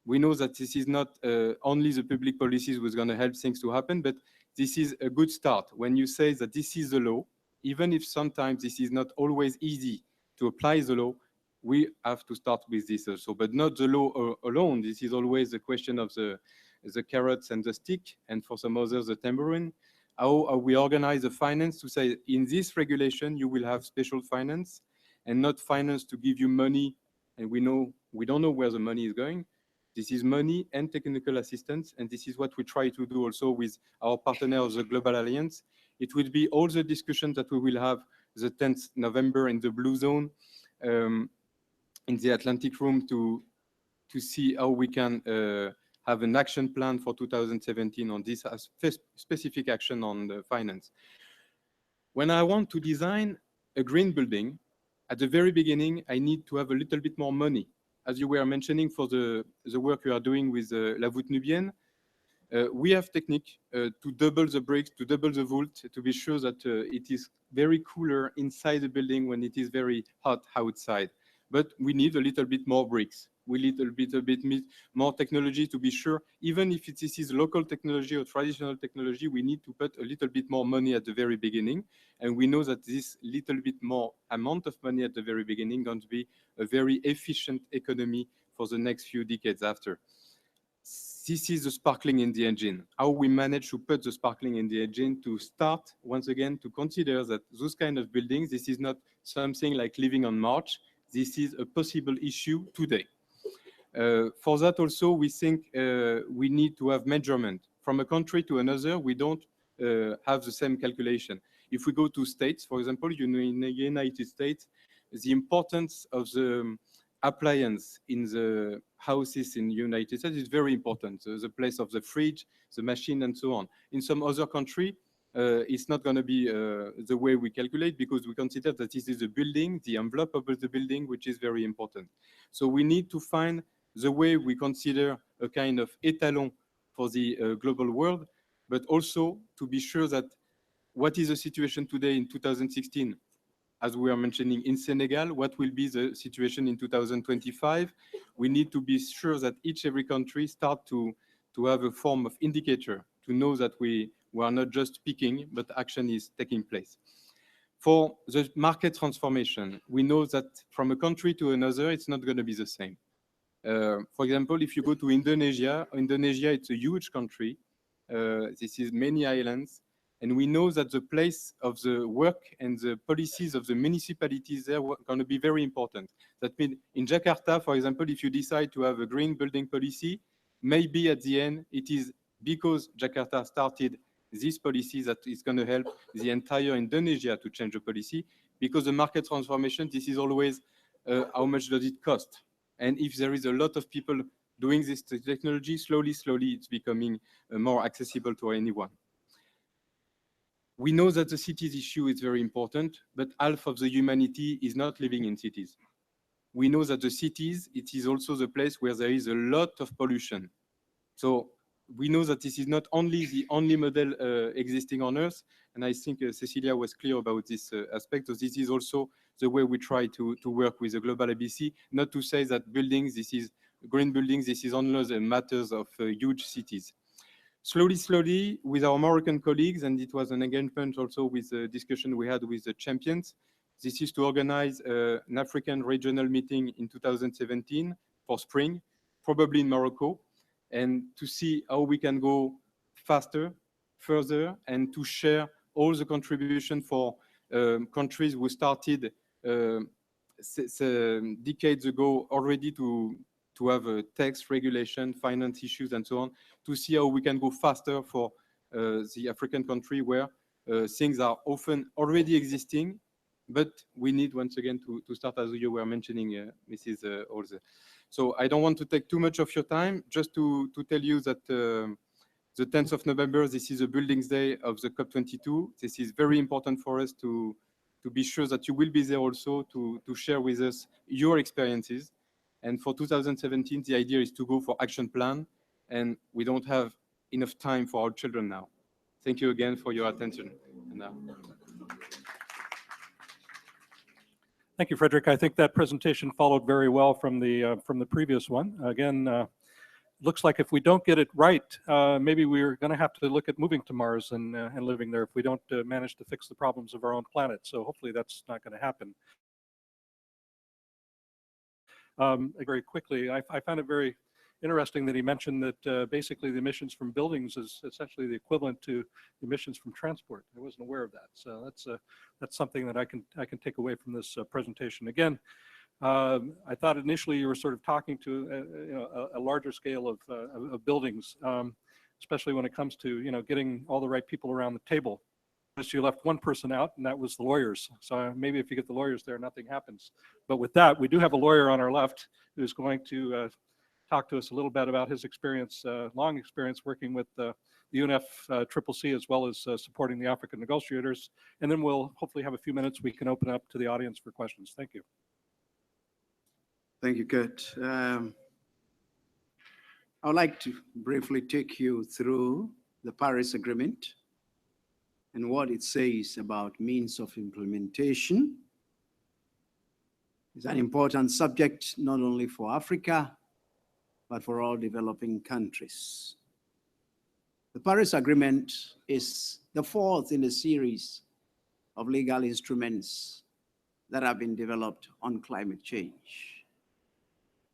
Speaker 4: we know that this is not only the public policies who's going to help things to happen, but this is a good start. When you say that this is the law, even if sometimes this is not always easy to apply the law, we have to start with this also, but not the law alone. This is always a question of the carrots and the stick, and for some others, the tambourine. How we organize the finance to say, in this regulation, you will have special finance, and not finance to give you money, and we don't know where the money is going. This is money and technical assistance, and this is what we try to do also with our partner of the Global Alliance. It will be all the discussions that we will have the 10th November in the Blue Zone, in the Atlantic Room, to see how we can have an action plan for 2017 on this specific action on the finance. When I want to design a green building, at the very beginning, I need to have a little bit more money. As you were mentioning for the work you are doing with La Voûte Nubienne, we have technique to double the bricks, to double the vault, to be sure that it is very cooler inside the building when it is very hot outside. But we need a little bit more bricks. We need a bit more technology to be sure. Even if this is local technology or traditional technology, we need to put a little bit more money at the very beginning. And we know that this little bit more amount of money at the very beginning is going to be a very efficient economy for the next few decades after. This is the sparkling in the engine. How we manage to put the sparkling in the engine to start, once again, to consider that those kind of buildings, this is not something like living on Mars. This is a possible issue today. For that also, we think we need to have measurement. From a country to another, we don't have the same calculation. If we go to states, for example, in the United States, the importance of the appliance in the houses in the United States is very important. The place of the fridge, the machine, and so on. In some other country, it's not going to be the way we calculate, because we consider that this is a building, the envelope of the building, which is very important. So we need to find the way we consider a kind of étalon for the global world, but also to be sure that what is the situation today in 2016, as we are mentioning in Senegal, what will be the situation in 2025. We need to be sure that every country start to have a form of indicator to know that we are not just speaking, but action is taking place. For the market transformation, we know that from a country to another, it's not going to be the same. For example, if you go to Indonesia, it's a huge country. This is many islands. And we know that the place of the work and the policies of the municipalities there are going to be very important. That means in Jakarta, for example, if you decide to have a green building policy, maybe at the end, it is because Jakarta started this policy that is going to help the entire Indonesia to change the policy. Because the market transformation, this is always how much does it cost? And if there is a lot of people doing this technology, slowly, it's becoming more accessible to anyone. We know that the cities issue is very important, but half of the humanity is not living in cities. We know that the cities, it is also the place where there is a lot of pollution. So we know that this is not only the only model existing on Earth, and I think Cecilia was clear about this aspect. So this is also the way we try to work with the global ABC, not to say that buildings, this is green buildings, this is only the matters of huge cities. Slowly, with our Moroccan colleagues, and it was an engagement also with the discussion we had with the champions, this is to organize an African regional meeting in 2017 for spring, probably in Morocco, and to see how we can go faster, further, and to share all the contribution for countries who started decades ago already to have a tax regulation, finance issues, and so on, to see how we can go faster for the African country where things are often already existing, But we need, once again, to start, as you were mentioning, Mrs. Olze. So I don't want to take too much of your time, just to tell you that the 10th of November, this is a Buildings Day of the COP22. This is very important for us to be sure that you will be there also to share with us your experiences. And for 2017, the idea is to go for action plan, and we don't have enough time for our children now. Thank you again for your attention.
Speaker 1: Thank you, Frederick. I think that presentation followed very well from the previous one. Again, looks like if we don't get it right, maybe we're going to have to look at moving to Mars and living there if we don't manage to fix the problems of our own planet. So hopefully that's not going to happen. Very quickly, I found it very interesting that he mentioned that basically the emissions from buildings is essentially the equivalent to emissions from transport. I wasn't aware of that. So that's something that I can take away from this presentation. Again, I thought initially you were sort of talking to a larger scale of buildings, especially when it comes to getting all the right people around the table. You left one person out, and that was the lawyers. So maybe if you get the lawyers there, nothing happens. But with that, we do have a lawyer on our left who's going to talk to us a little bit about his experience, long experience working with the UNFCCC as well as supporting the African negotiators. And then we'll hopefully have a few minutes we can open up to the audience for questions. Thank you.
Speaker 5: Thank you, Kurt. I would like to briefly take you through the Paris Agreement and what it says about means of implementation. It's an important subject not only for Africa, but for all developing countries. The Paris Agreement is the fourth in a series of legal instruments that have been developed on climate change.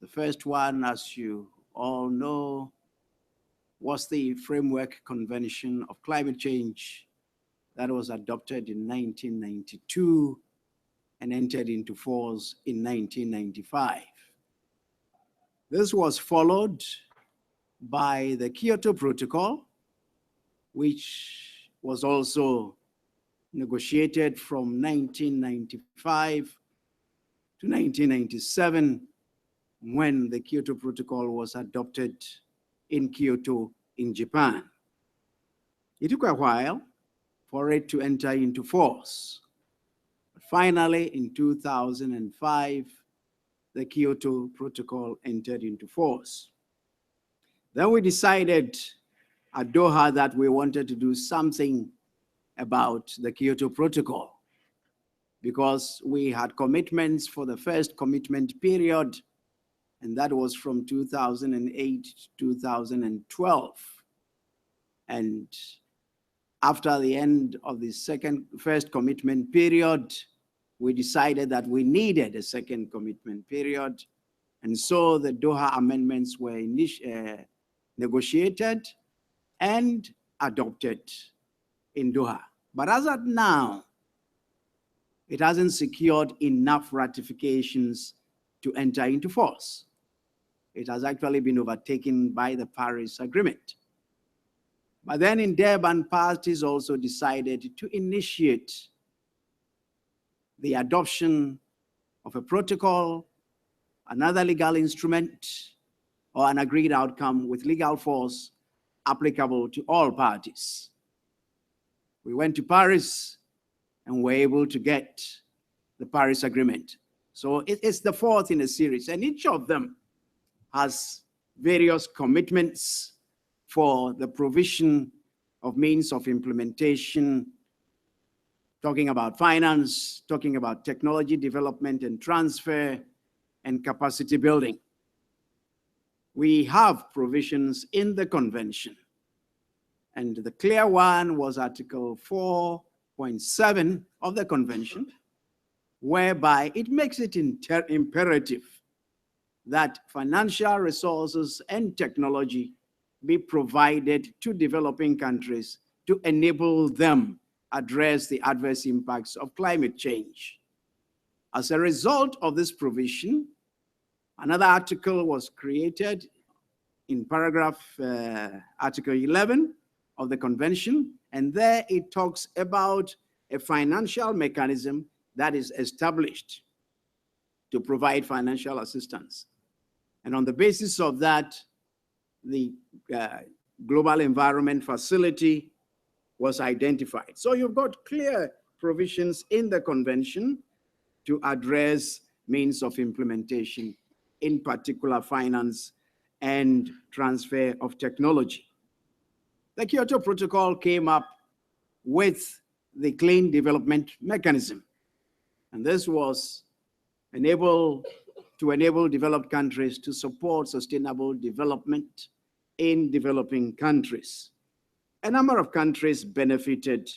Speaker 5: The first one, as you all know, was the Framework Convention of Climate Change that was adopted in 1992 and entered into force in 1995. This was followed by the Kyoto Protocol, which was also negotiated from 1995 to 1997, when the Kyoto Protocol was adopted in Kyoto in Japan. It took a while for it to enter into force. But finally, in 2005, the Kyoto Protocol entered into force. Then we decided at Doha that we wanted to do something about the Kyoto Protocol because we had commitments for the first commitment period, and that was from 2008 to 2012. And after the end of the first commitment period, we decided that we needed a second commitment period. And so the Doha amendments were negotiated and adopted in Doha. But as of now, it hasn't secured enough ratifications to enter into force. It has actually been overtaken by the Paris Agreement. But then in Durban, parties also decided to initiate the adoption of a protocol, another legal instrument, or an agreed outcome with legal force applicable to all parties. We went to Paris and were able to get the Paris Agreement. So it's the fourth in a series, and each of them has various commitments for the provision of means of implementation, talking about finance, talking about technology development and transfer, and capacity building. We have provisions in the convention, and the clear one was Article 4.7 of the convention, whereby it makes it imperative that financial resources and technology be provided to developing countries to enable them address the adverse impacts of climate change. As a result of this provision, another article was created in paragraph Article 11 of the convention, and there it talks about a financial mechanism that is established to provide financial assistance. And on the basis of that, the Global Environment Facility was identified. So you've got clear provisions in the convention to address means of implementation, in particular finance and transfer of technology. The Kyoto Protocol came up with the Clean Development Mechanism, and this was to enable developed countries to support sustainable development in developing countries. A number of countries benefited,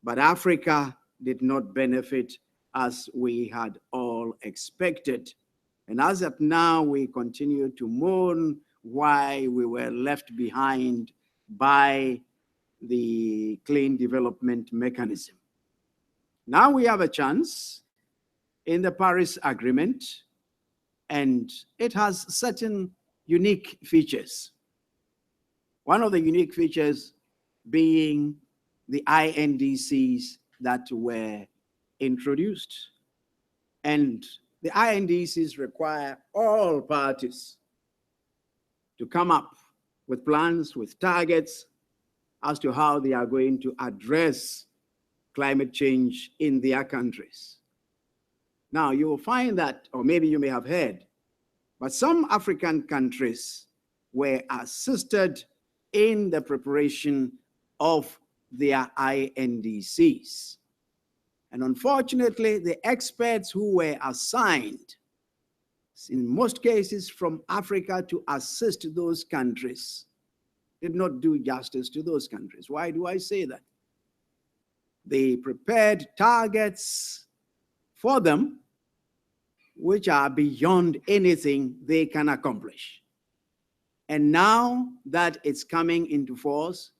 Speaker 5: but Africa did not benefit as we had all expected. And as of now, we continue to mourn why we were left behind by the Clean Development Mechanism. Now we have a chance in the Paris Agreement, and it has certain unique features. One of the unique features being the INDCs that were introduced. And the INDCs require all parties to come up with plans, with targets as to how they are going to address climate change in their countries. Now, you will find that, or maybe you may have heard, but some African countries were assisted in the preparation of their INDCs. And unfortunately, the experts who were assigned, in most cases from Africa, to assist those countries, did not do justice to those countries. Why do I say that? They prepared targets for them which are beyond anything they can accomplish. And now that it's coming into force,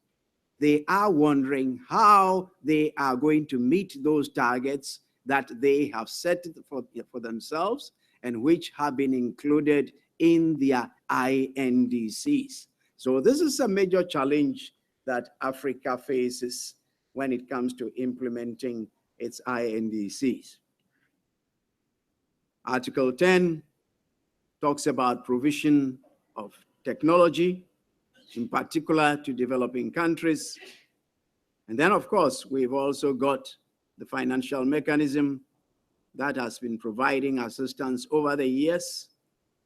Speaker 5: they are wondering how they are going to meet those targets that they have set for themselves and which have been included in their INDCs. So this is a major challenge that Africa faces when it comes to implementing its INDCs. Article 10 talks about provision of technology, in particular to developing countries. And then, of course, we've also got the financial mechanism that has been providing assistance over the years,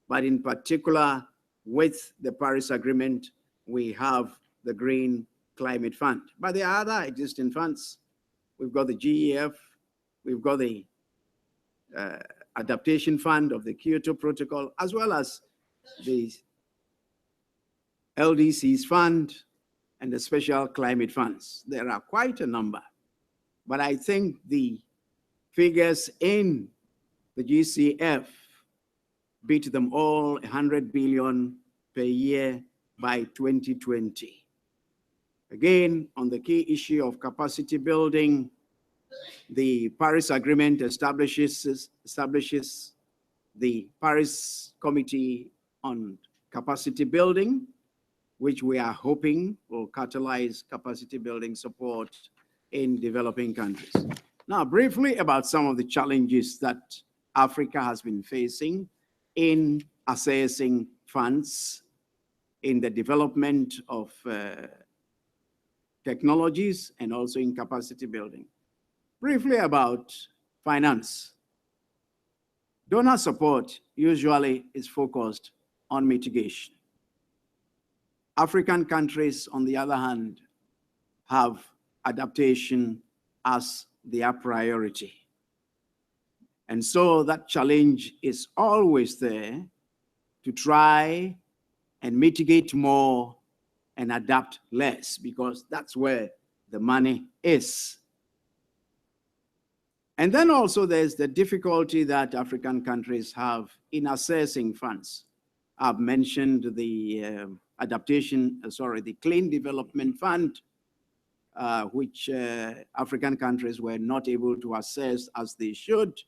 Speaker 5: but in particular with the Paris Agreement, we have the Green Climate Fund. But there are other existing funds. We've got the GEF, we've got the Adaptation Fund of the Kyoto Protocol, as well as the LDCs Fund and the Special Climate Funds. There are quite a number, but I think the figures in the GCF beat them all, 100 billion per year by 2020. Again, on the key issue of capacity building, the Paris Agreement establishes the Paris Committee on Capacity Building, which we are hoping will catalyze capacity building support in developing countries. Now, briefly about some of the challenges that Africa has been facing in assessing funds in the development of technologies and also in capacity building. Briefly about finance. Donor support usually is focused on mitigation. African countries, on the other hand, have adaptation as their priority. And so that challenge is always there to try and mitigate more and adapt less, because that's where the money is. And then also there's the difficulty that African countries have in assessing funds. I've mentioned the the Clean Development Fund, which African countries were not able to assess as they should.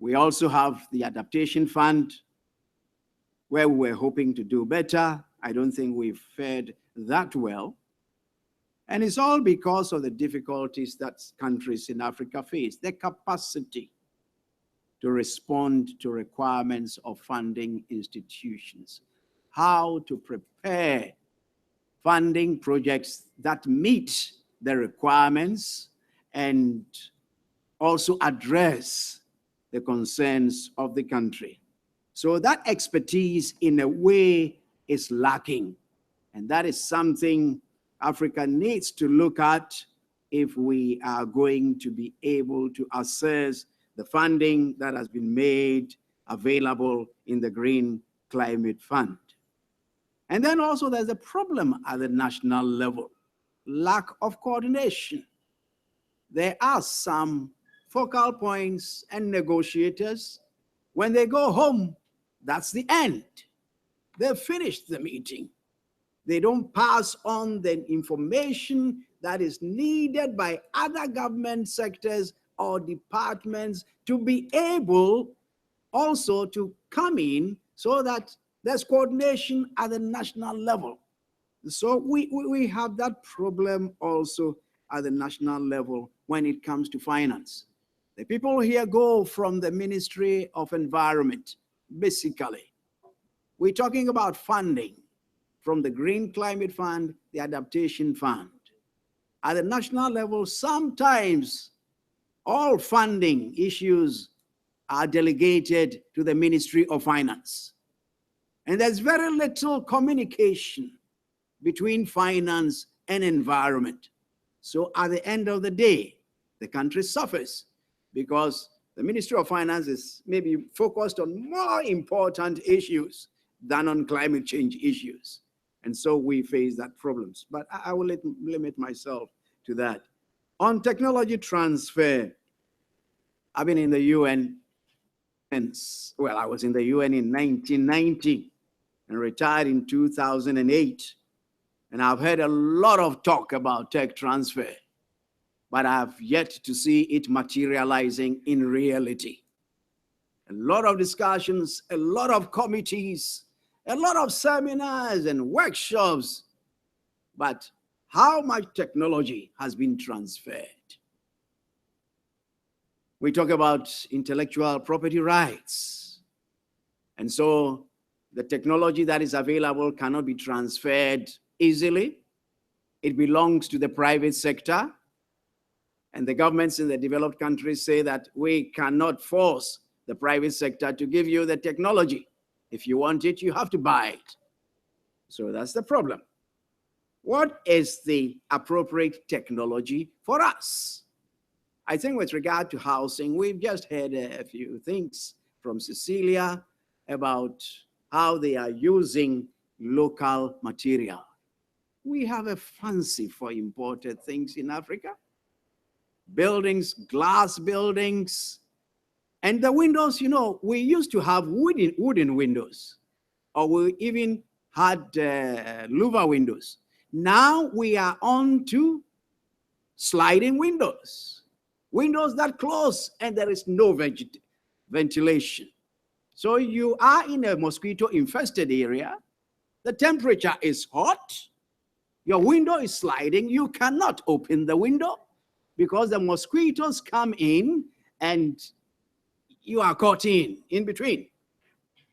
Speaker 5: We also have the Adaptation Fund, where we were hoping to do better. I don't think we've fared that well. And it's all because of the difficulties that countries in Africa face, their capacity to respond to requirements of funding institutions, how to prepare funding projects that meet the requirements and also address the concerns of the country. So that expertise in a way is lacking. And that is something Africa needs to look at if we are going to be able to assess the funding that has been made available in the Green Climate Fund. And then also there's a problem at the national level, lack of coordination. There are some focal points and negotiators. When they go home, that's the end. They've finished the meeting. They don't pass on the information that is needed by other government sectors or departments to be able also to come in so that there's coordination at the national level. So we have that problem also at the national level when it comes to finance. The people here go from the Ministry of Environment, basically. We're talking about funding from the Green Climate Fund, the Adaptation Fund. At the national level, sometimes all funding issues are delegated to the Ministry of Finance. And there's very little communication between finance and environment. So at the end of the day, the country suffers because the Ministry of Finance is maybe focused on more important issues than on climate change issues. And so we face that problems. But I will limit myself to that. On technology transfer, I've been in the UN since, well, I was in the UN in 1990 and retired in 2008. And I've heard a lot of talk about tech transfer, but I've yet to see it materializing in reality. A lot of discussions, a lot of committees, a lot of seminars and workshops, but how much technology has been transferred? We talk about intellectual property rights. And so the technology that is available cannot be transferred easily. It belongs to the private sector. And the governments in the developed countries say that we cannot force the private sector to give you the technology. If you want it, you have to buy it. So that's the problem. What is the appropriate technology for us? I think with regard to housing, we've just heard a few things from Cecilia about how they are using local material. We have a fancy for imported things in Africa. Buildings, glass buildings, and the windows, you know, we used to have wooden windows, or we even had louver windows. Now we are on to sliding windows, windows that close and there is no ventilation. So you are in a mosquito-infested area, the temperature is hot, your window is sliding, you cannot open the window because the mosquitoes come in and you are caught in between.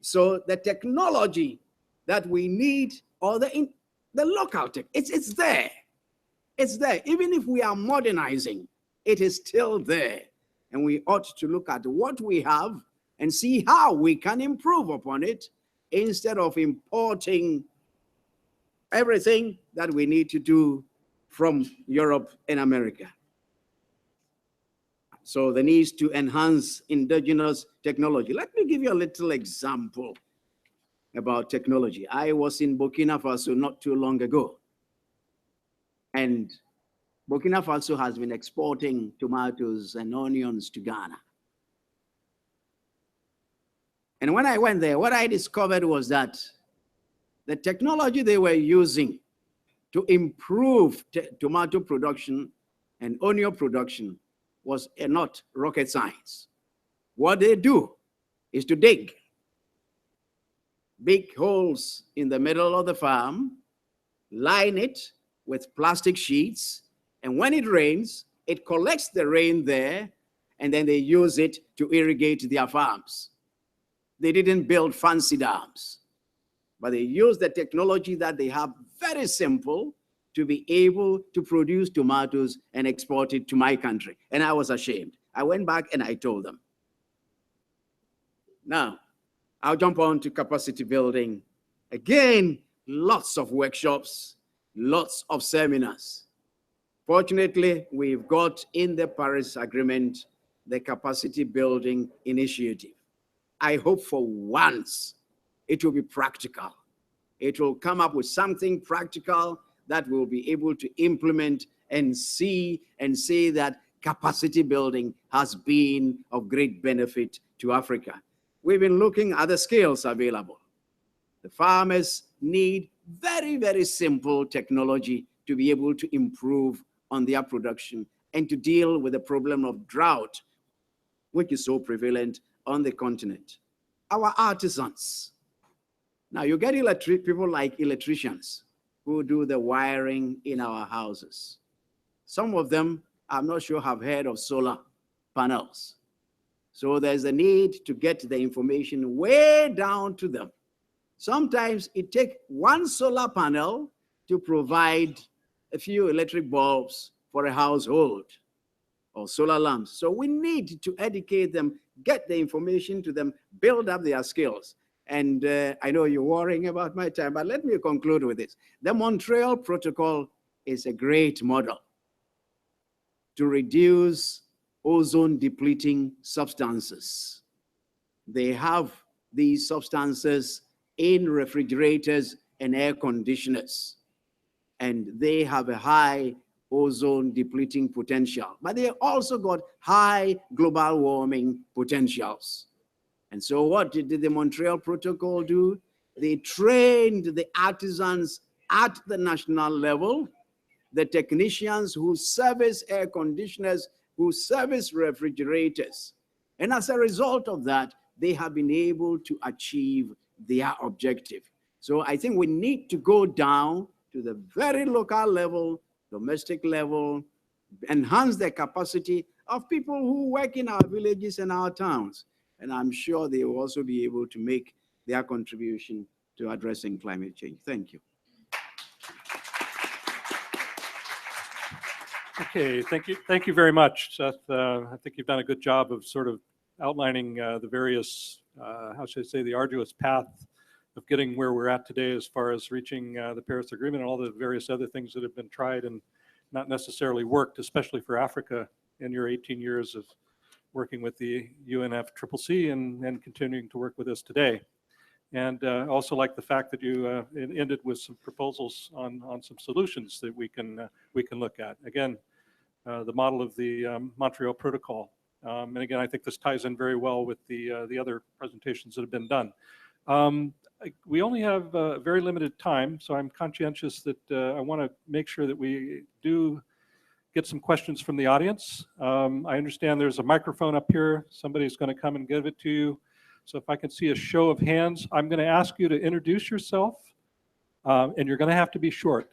Speaker 5: So the technology that we need, or the local tech, it's there. It's there. Even if we are modernizing, it is still there. And we ought to look at what we have and see how we can improve upon it instead of importing everything that we need to do from Europe and America. So the need to enhance indigenous technology. Let me give you a little example about technology. I was in Burkina Faso not too long ago. And Burkina Faso has been exporting tomatoes and onions to Ghana. And when I went there, what I discovered was that the technology they were using to improve tomato production and onion production was not rocket science. What they do is to dig big holes in the middle of the farm, line it with plastic sheets, and when it rains, it collects the rain there, and then they use it to irrigate their farms. They didn't build fancy dams, but they used the technology that they have, very simple, to be able to produce tomatoes and export it to my country. And I was ashamed. I went back and I told them. Now, I'll jump on to capacity building. Again, lots of workshops, lots of seminars. Fortunately, we've got in the Paris Agreement the capacity building initiative. I hope for once it will be practical. It will come up with something practical that we'll be able to implement and see and say that capacity building has been of great benefit to Africa. We've been looking at the skills available. The farmers need very, very simple technology to be able to improve on their production and to deal with the problem of drought, which is so prevalent on the continent. Our artisans. Now you get people like electricians who do the wiring in our houses. Some of them, I'm not sure, have heard of solar panels. So there's a need to get the information way down to them. Sometimes it takes one solar panel to provide a few electric bulbs for a household or solar lamps. So we need to educate them, get the information to them, build up their skills. And I know you're worrying about my time, but let me conclude with this. The Montreal Protocol is a great model to reduce ozone depleting substances. They have these substances in refrigerators and air conditioners, and they have a high ozone depleting potential, but they also got high global warming potentials. And so what did the Montreal Protocol do? They trained the artisans at the national level, the technicians who service air conditioners, who service refrigerators. And as a result of that, they have been able to achieve their objective. So I think we need to go down to the very local level, domestic level, enhance the capacity of people who work in our villages and our towns. And I'm sure they will also be able to make their contribution to addressing climate change. Thank you.
Speaker 1: Okay, thank you very much, Seth. I think you've done a good job of sort of outlining the various, how should I say, the arduous path of getting where we're at today as far as reaching the Paris Agreement and all the various other things that have been tried and not necessarily worked, especially for Africa in your 18 years of working with the UNFCCC and continuing to work with us today. And also like the fact that you ended with some proposals on some solutions that we can look at. Again, the model of the Montreal Protocol. And again, I think this ties in very well with the other presentations that have been done. We only have very limited time, so I'm conscientious that I want to make sure that we do get some questions from the audience. I understand there's a microphone up here. Somebody's going to come and give it to you. So if I can see a show of hands, I'm going to ask you to introduce yourself, and you're going to have to be short.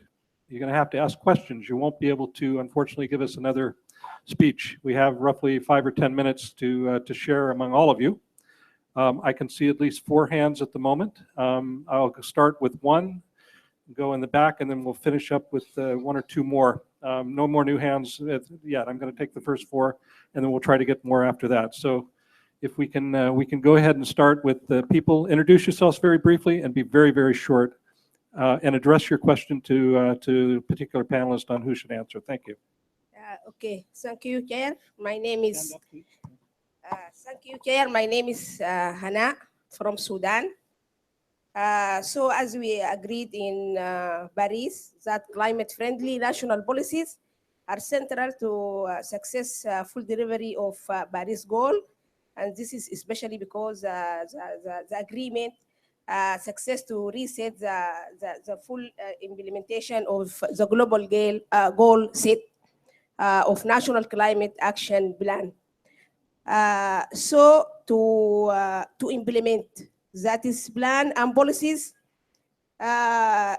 Speaker 1: You're going to have to ask questions. You won't be able to, unfortunately, give us another speech. We have roughly 5 or 10 minutes to share among all of you. I can see at least 4 hands at the moment. I'll start with one, go in the back, and then we'll finish up with 1 or 2 more. No more new hands yet. I'm going to take the first 4, and then we'll try to get more after that. So if we can go ahead and start with the people. Introduce yourselves very briefly and be very, very short, and address your question to particular panelist on who should answer. Thank you.
Speaker 6: Okay, thank you, Chair. My name is thank you, Chair. My name is Hana from Sudan. So as we agreed in Paris that climate-friendly national policies are central to successful delivery of Paris goal. And this is especially because the agreement success to reset the full implementation of the global goal set of National Climate Action Plan. So to implement that is plan and policies, the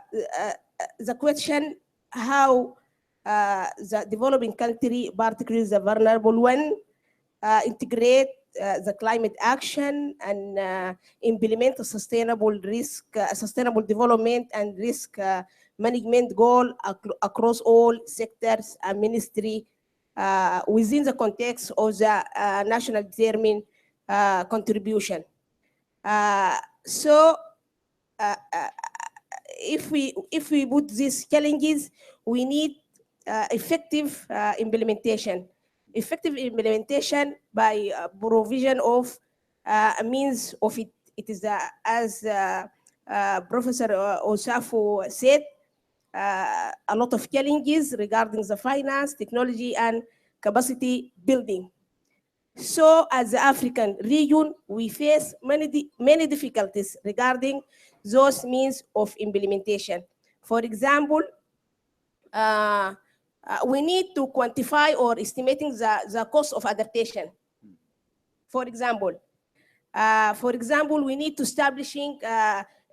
Speaker 6: question how the developing country, particularly the vulnerable one, integrate the climate action and implement a sustainable sustainable development and risk management goal across all sectors and ministry within the context of the national determined contribution. So if we put these challenges, we need effective implementation. Effective implementation by provision of a means of it. It is as Professor Osafo said, a lot of challenges regarding the finance, technology, and capacity building. So as the African region, we face many difficulties regarding those means of implementation. For example, we need to quantify or estimating the cost of adaptation. For example, we need to establishing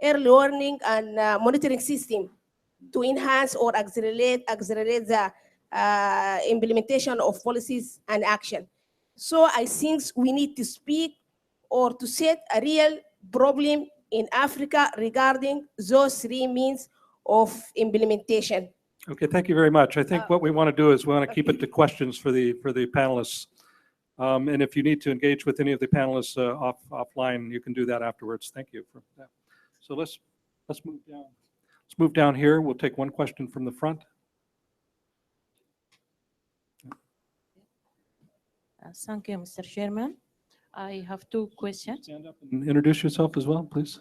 Speaker 6: early warning and monitoring system to enhance or accelerate the implementation of policies and action. So I think we need to speak or to set a real problem in Africa regarding those three means of implementation.
Speaker 1: Okay, thank you very much. I think what we want to do is we want to keep it to questions for the panelists. And if you need to engage with any of the panelists offline, you can do that afterwards. Thank you for that. So let's move down. Let's move down here. We'll take one question from the front.
Speaker 7: Thank you, Mr. Chairman. I have two questions.
Speaker 1: Stand up and introduce yourself as well, please.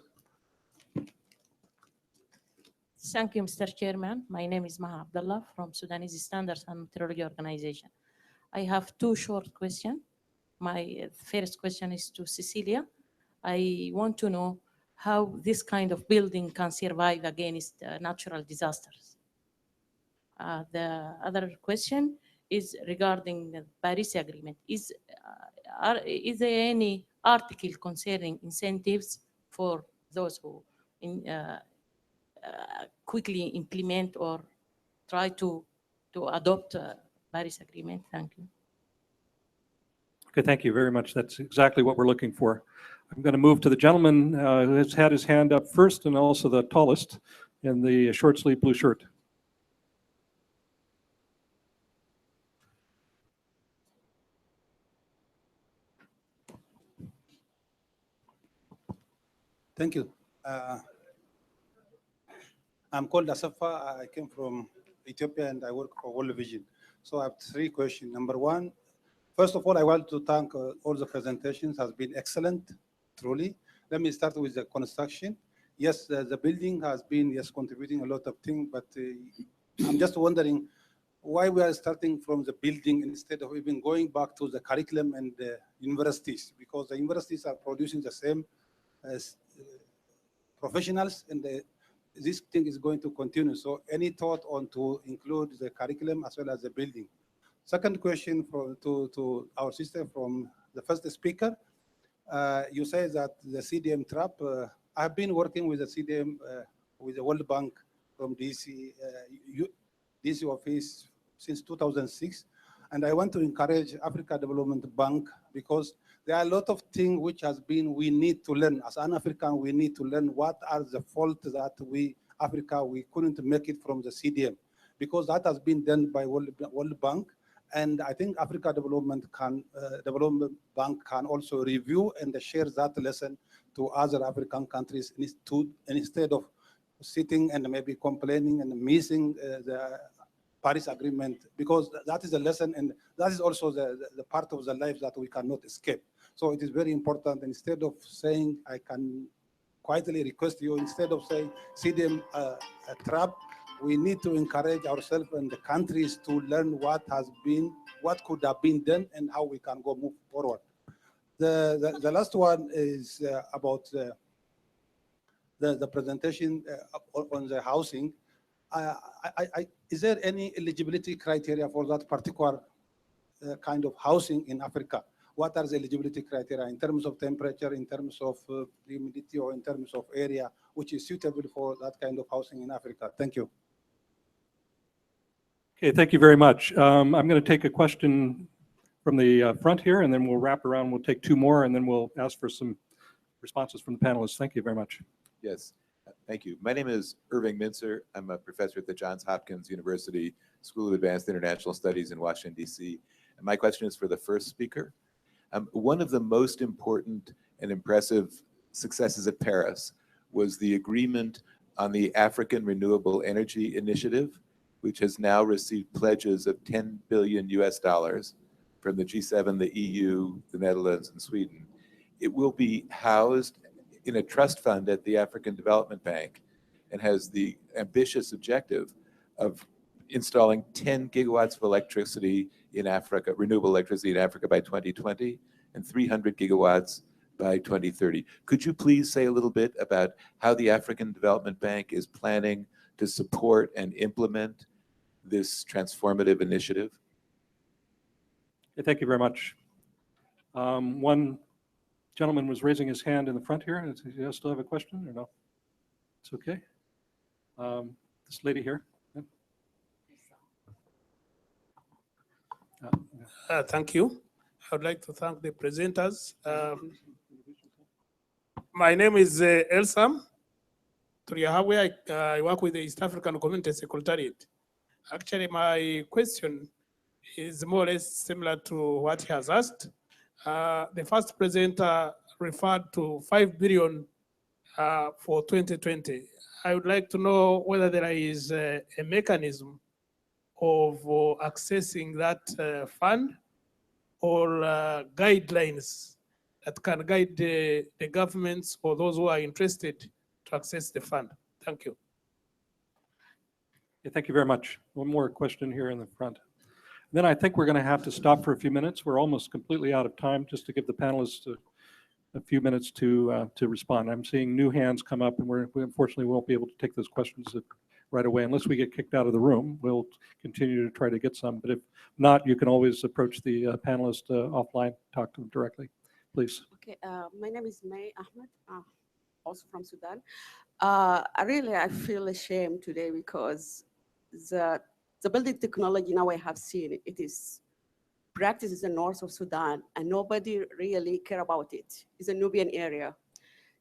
Speaker 7: Thank you, Mr. Chairman. My name is Maha Abdullah from Sudanese Standards and Meteorology Organization. I have two short questions. My first question is to Cecilia. I want to know how this kind of building can survive against natural disasters. The other question is regarding the Paris Agreement. Is there any article concerning incentives for those who quickly implement or try to adopt Paris Agreement? Thank you.
Speaker 1: Okay, thank you very much. That's exactly what we're looking for. I'm going to move to the gentleman who has had his hand up first and also the tallest in the short sleeve blue shirt.
Speaker 8: Thank you. I'm called Asafa. I came from Ethiopia and I work for World Vision. So I have three questions. Number one, first of all, I want to thank all the presentations has been excellent, truly. Let me start with the construction. Yes, the building has been, yes, contributing a lot of things, but I'm just wondering why we are starting from the building instead of even going back to the curriculum and the universities, because the universities are producing the same professionals and this thing is going to continue. So any thought on to include the curriculum as well as the building? Second question to our sister from the first speaker. You say that the CDM trap, I've been working with the CDM, with the World Bank from DC office since 2006. And I want to encourage Africa Development Bank because there are a lot of things which has been, we need to learn. As an African, we need to learn what are the faults that Africa, we couldn't make it from the CDM because that has been done by World Bank. And I think Africa Development Bank can also review and share that lesson to other African countries instead of sitting and maybe complaining and missing the Paris Agreement, because that is a lesson and that is also the part of the life that we cannot escape. So it is very important. Instead of saying, I can quietly request you, instead of saying CDM a trap, we need to encourage ourselves and the countries to learn what could have been done and how we can move forward. The last one is about the presentation on the housing. Is there any eligibility criteria for that particular kind of housing in Africa? What are the eligibility criteria in terms of temperature, in terms of humidity, or in terms of area, which is suitable for that kind of housing in Africa? Thank you.
Speaker 1: Okay, thank you very much. I'm going to take a question from the front here, and then we'll wrap around. We'll take two more, and then we'll ask for some responses from the panelists. Thank you very much.
Speaker 9: Yes, thank you. My name is Irving Mincer. I'm a professor at the Johns Hopkins University School of Advanced International Studies in Washington, D.C. And my question is for the first speaker. One of the most important and impressive successes at Paris was the agreement on the African Renewable Energy Initiative, which has now received pledges of 10 billion US dollars from the G7, the EU, the Netherlands, and Sweden. It will be housed in a trust fund at the African Development Bank and has the ambitious objective of installing 10 gigawatts of electricity in Africa, renewable electricity in Africa by 2020, and 300 gigawatts by 2030. Could you please say a little bit about how the African Development Bank is planning to support and implement this transformative initiative?
Speaker 1: Thank you very much. One gentleman was raising his hand in the front here. Does he still have a question or no? It's okay. This lady here.
Speaker 10: Thank you. I would like to thank the presenters. My name is Elsam Turiahawe. I work with the East African Community Secretariat. Actually, my question is more or less similar to what he has asked. The first presenter referred to 5 billion for 2020. I would like to know whether there is a mechanism of accessing that fund or guidelines that can guide the governments or those who are interested to access the fund. Thank you.
Speaker 1: Yeah, thank you very much. One more question here in the front. Then I think we're going to have to stop for a few minutes. We're almost completely out of time, just to give the panelists a few minutes to respond. I'm seeing new hands come up, and we unfortunately won't be able to take those questions right away unless we get kicked out of the room. We'll continue to try to get some, but if not, you can always approach the panelist offline, talk to them directly, please.
Speaker 11: Okay, my name is May Ahmed, also from Sudan. I feel ashamed today because the building technology now I have seen it is practiced in the north of Sudan and nobody really care about it. It's a Nubian area.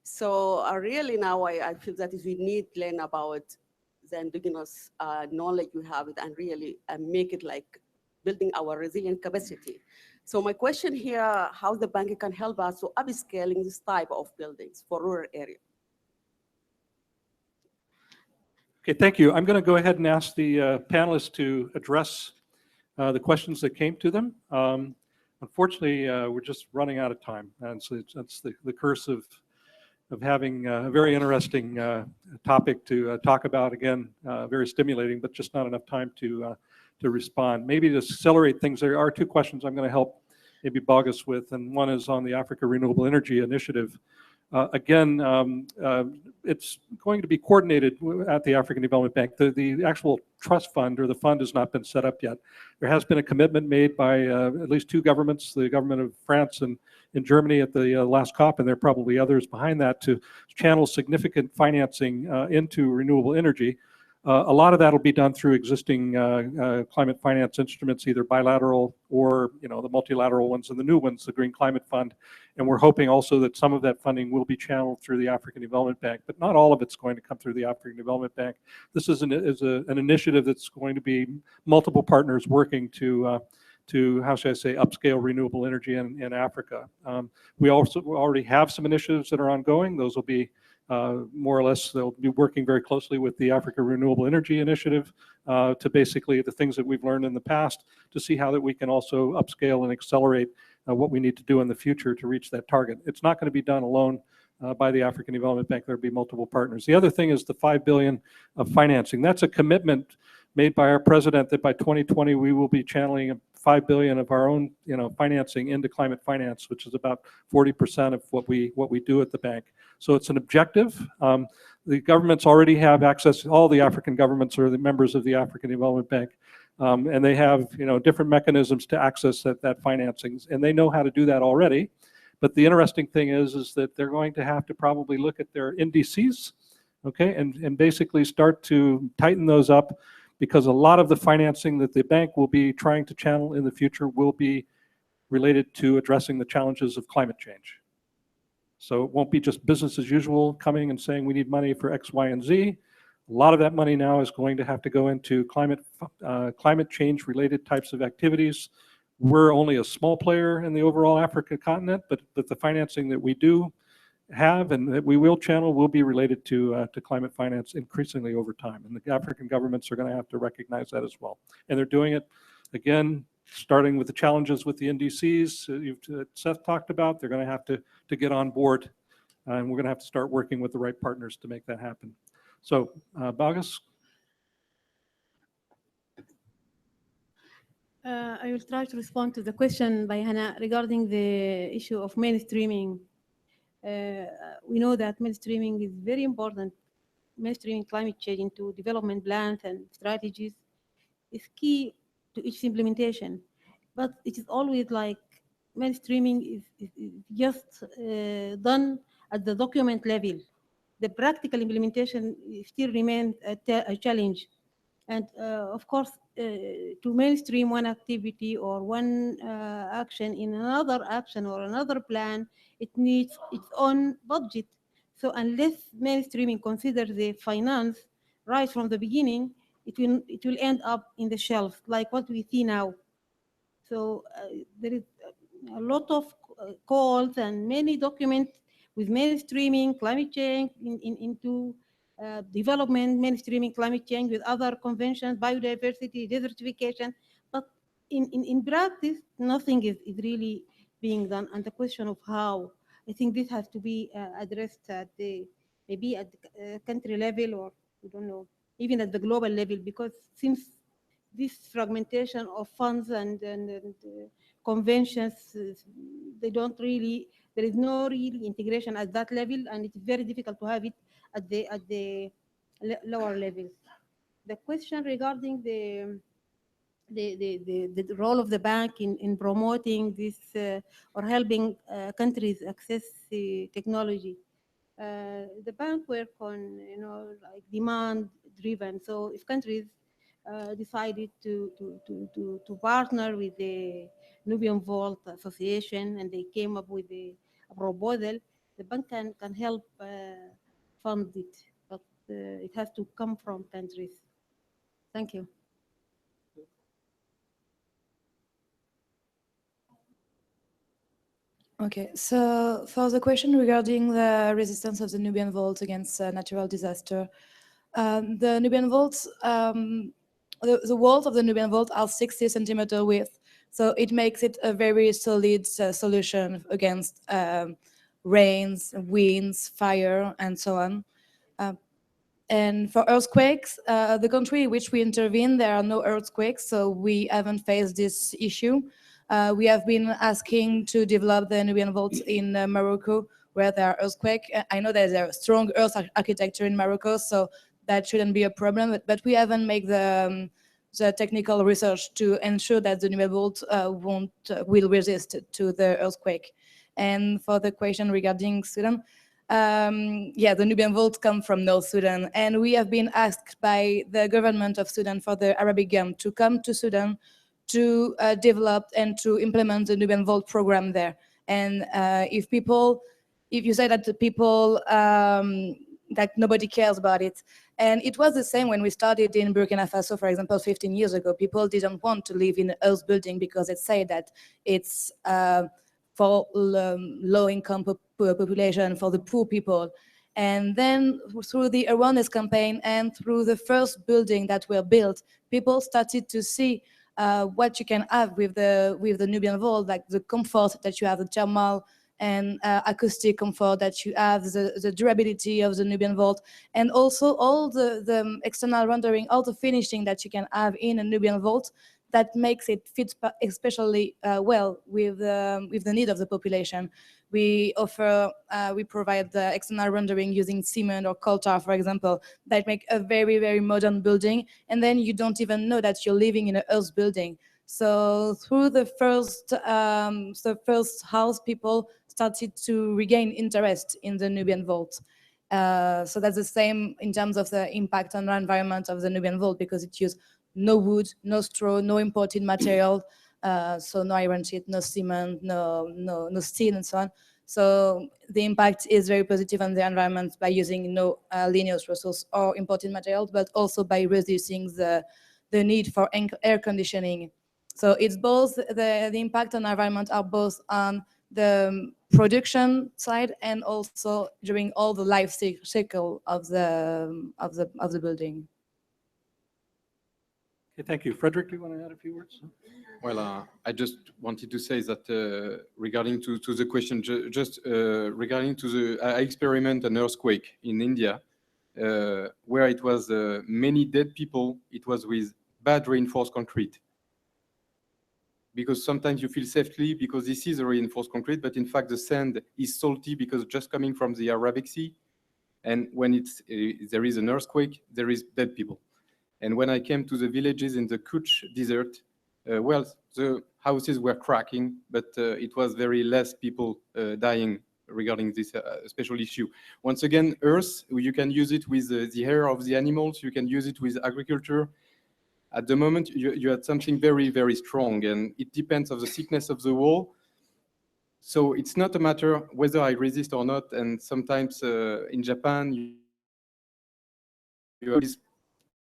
Speaker 11: So really now I feel that we need to learn about the indigenous knowledge we have and really make it like building our resilient capacity. So my question here, how the bank can help us to upscaling this type of buildings for rural area.
Speaker 1: Okay, thank you. I'm going to go ahead and ask the panelists to address the questions that came to them. Unfortunately, we're just running out of time, and so that's the curse of having a very interesting topic to talk about. Again, very stimulating, but just not enough time to respond. Maybe to accelerate things, there are two questions I'm going to help maybe bog us with, and one is on the Africa Renewable Energy Initiative. Again, it's going to be coordinated at the African Development Bank. The actual trust fund or the fund has not been set up yet. There has been a commitment made by at least two governments, the government of France and in Germany at the last COP, and there are probably others behind that, to channel significant financing into renewable energy. A lot of that will be done through existing climate finance instruments, either bilateral or the multilateral ones and the new ones, the Green Climate Fund. And we're hoping also that some of that funding will be channeled through the African Development Bank, but not all of it's going to come through the African Development Bank. This is an initiative that's going to be multiple partners working to how should I say, upscale renewable energy in Africa. We also already have some initiatives that are ongoing. Those will be more or less, they'll be working very closely with the Africa Renewable Energy Initiative to basically the things that we've learned in the past to see how that we can also upscale and accelerate what we need to do in the future to reach that target. It's not going to be done alone by the African Development Bank. There'll be multiple partners. The other thing is the $5 billion of financing. That's a commitment made by our president that by 2020 we will be channeling $5 billion of our own financing into climate finance, which is about 40% of what we do at the bank. So it's an objective. The governments already have access. All the African governments are the members of the African Development Bank, and they have different mechanisms to access that financing, and they know how to do that already. But the interesting thing is that they're going to have to probably look at their indices, okay, and basically start to tighten those up, because a lot of the financing that the bank will be trying to channel in the future will be related to addressing the challenges of climate change. So it won't be just business as usual coming and saying we need money for X, Y, and Z. A lot of that money now is going to have to go into climate change related types of activities. We're only a small player in the overall Africa continent, but the financing that we do have and that we will channel will be related to climate finance increasingly over time. And the African governments are going to have to recognize that as well. And they're doing it, again, starting with the challenges with the NDCs Seth talked about. They're going to have to get on board, and we're going to have to start working with the right partners to make that happen. So, Bagas?
Speaker 2: I will try to respond to the question by Hannah regarding the issue of mainstreaming. We know that mainstreaming is very important. Mainstreaming climate change into development plans and strategies is key to each implementation. But it is always like mainstreaming is just done at the document level. The practical implementation still remains a challenge. And of course, to mainstream one activity or one action in another action or another plan, it needs its own budget. So unless mainstreaming considers the finance right from the beginning, it will end up in the shelf, like what we see now. So there is a lot of calls and many documents with mainstreaming climate change into development, mainstreaming climate change with other conventions, biodiversity, desertification. But in practice, nothing is really being done. And the question of how, I think this has to be addressed at maybe at the country level, or we don't know, even at the global level, because since this fragmentation of funds and conventions, they don't really, there is no real integration at that level, and it's very difficult to have it at the lower levels. The question regarding the role of the bank in promoting this or helping countries access technology. The bank work on, like demand driven. So if countries decided to partner with the Nubian Vault Association and they came up with a proposal, the bank can help fund it, but it has to come from countries. Thank you.
Speaker 3: Okay, so for the question regarding the resistance of the Nubian Vault against natural disaster, the Nubian Vaults, the walls of the Nubian Vault are 60 centimeter width, so it makes it a very solid solution against rains, winds, fire, and so on. And for earthquakes, the country in which we intervene, there are no earthquakes, so we haven't faced this issue. We have been asking to develop the Nubian Vault in Morocco, where there are earthquakes. I know there's a strong earth architecture in Morocco, so that shouldn't be a problem, but we haven't made the technical research to ensure that the Nubian Vault will resist to the earthquake. And for the question regarding Sudan, yeah, the Nubian Vault come from North Sudan, and we have been asked by the government of Sudan for the Arabic Gum to come to Sudan to develop and to implement the Nubian Vault program there. And if you say that the people, that nobody cares about it. And it was the same when we started in Burkina Faso, for example, 15 years ago. People didn't want to live in an earth building because it said that it's for low-income population, for the poor people. And then through the awareness campaign and through the first building that were built, people started to see what you can have with the Nubian Vault, like the comfort that you have, the thermal and acoustic comfort that you have, the durability of the Nubian Vault, and also all the external rendering, all the finishing that you can have in a Nubian Vault that makes it fit especially well with the need of the population. We provide the external rendering using cement or coal tar, for example, that make a very, very modern building, and then you don't even know that you're living in an earth building. So through the first house, people started to regain interest in the Nubian Vault. So that's the same in terms of the impact on the environment of the Nubian Vault, because it used no wood, no straw, no imported material, so no iron sheet, no cement, no steel, and so on. So the impact is very positive on the environment by using no linear resource or imported materials, but also by reducing the need for air conditioning. So it's both the impact on the environment are both on the production side and also during all the life cycle of the building.
Speaker 1: Okay, thank you. Frederick, do you want to add a few words?
Speaker 4: Well, I just wanted to say that regarding to the question, regarding to the I experiment an earthquake in India, where it was many dead people. It was with bad reinforced concrete. Because sometimes you feel safely because this is a reinforced concrete, but in fact the sand is salty because just coming from the Arabic Sea. And when there is an earthquake, there is dead people. And when I came to the villages in the Kutch Desert, well, the houses were cracking, but it was very less people dying regarding this special issue. Once again, earth, you can use it with the hair of the animals, you can use it with agriculture. At the moment, you had something very, very strong, and it depends on the thickness of the wall. So it's not a matter whether I resist or not, and sometimes in Japan,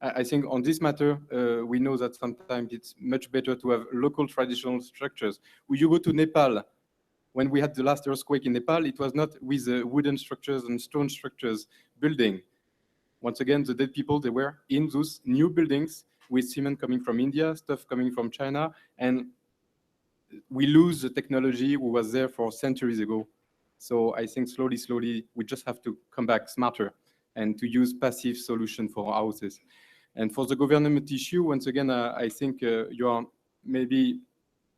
Speaker 4: I think on this matter, we know that sometimes it's much better to have local traditional structures. When you go to Nepal, when we had the last earthquake in Nepal, it was not with wooden structures and stone structures building. Once again, the dead people, they were in those new buildings with cement coming from India, stuff coming from China, and we lose the technology who was there for centuries ago. So I think slowly, slowly, we just have to come back smarter and to use passive solution for houses. And for the government issue, once again, I think you are maybe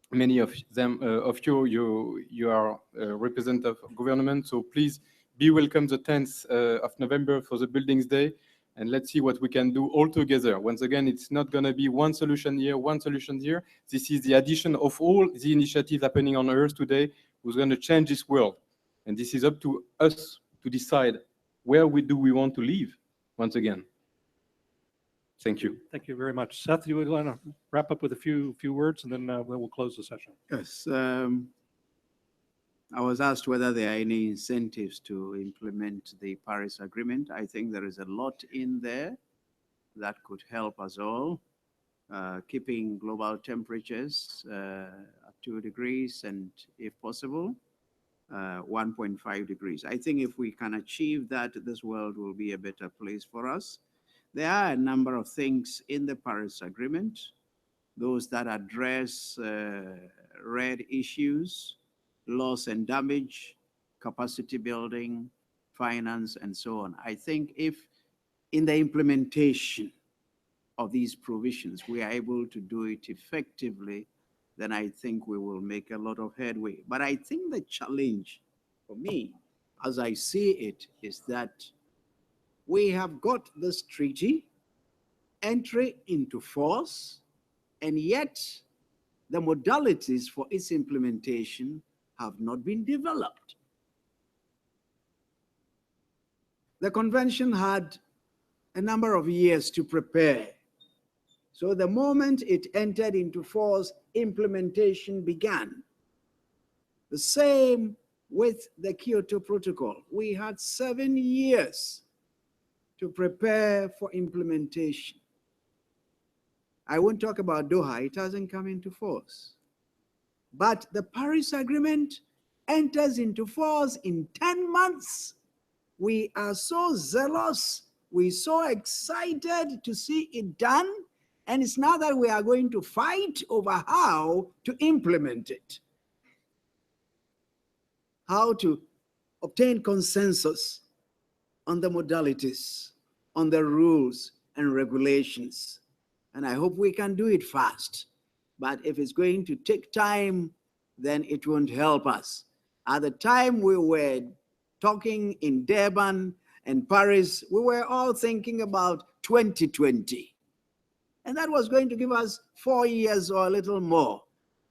Speaker 4: many of them, you are representative of government. So please be welcome the 10th of November for the Buildings Day. And let's see what we can do all together. Once again, it's not going to be one solution here, one solution here. This is the addition of all the initiatives happening on Earth today who's going to change this world. And this is up to us to decide where do we want to live, once again. Thank you.
Speaker 1: Thank you very much. Seth, you would want to wrap up with a few words, and then we'll close the session.
Speaker 5: Yes. I was asked whether there are any incentives to implement the Paris Agreement. I think there is a lot in there that could help us all, keeping global temperatures at 2 degrees and, if possible, 1.5 degrees. I think if we can achieve that, this world will be a better place for us. There are a number of things in the Paris Agreement, those that address red issues, loss and damage, capacity building, finance, and so on. I think if in the implementation of these provisions, we are able to do it effectively, then I think we will make a lot of headway. But I think the challenge for me, as I see it, is that we have got this treaty entry into force, and yet the modalities for its implementation have not been developed. The convention had a number of years to prepare. So the moment it entered into force, implementation began. The same with the Kyoto Protocol. We had 7 years to prepare for implementation. I won't talk about Doha, it hasn't come into force. But the Paris Agreement enters into force in 10 months. We are so zealous, we're so excited to see it done, and it's now that we are going to fight over how to implement it, how to obtain consensus on the modalities, on the rules and regulations. And I hope we can do it fast. But if it's going to take time, then it won't help us. At the time we were talking in Durban and Paris, we were all thinking about 2020. And that was going to give us 4 years or a little more.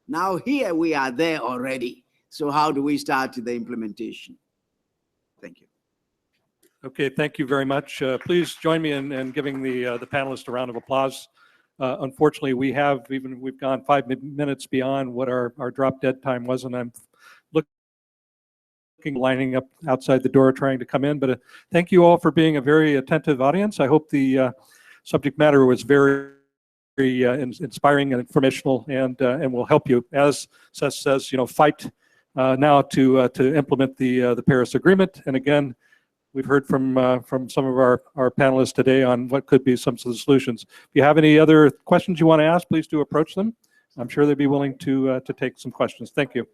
Speaker 5: Now here we are there already. So how do we start the implementation? Thank you.
Speaker 1: Okay, thank you very much. Please join me in giving the panelists a round of applause. Unfortunately, we've gone 5 minutes beyond what our drop dead time was, and I'm lining up outside the door trying to come in. But thank you all for being a very attentive audience. I hope the subject matter was very inspiring and informational, and will help you, as Seth says, fight now to implement the Paris Agreement. And again, we've heard from some of our panelists today on what could be some of the solutions. If you have any other questions you want to ask, please do approach them. I'm sure they'd be willing to take some questions. Thank you.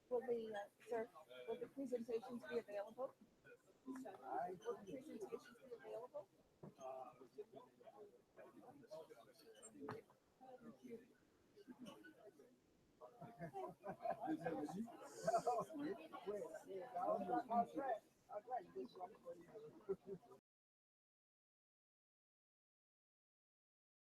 Speaker 11: Will the presentations be available? Will the presentations be available?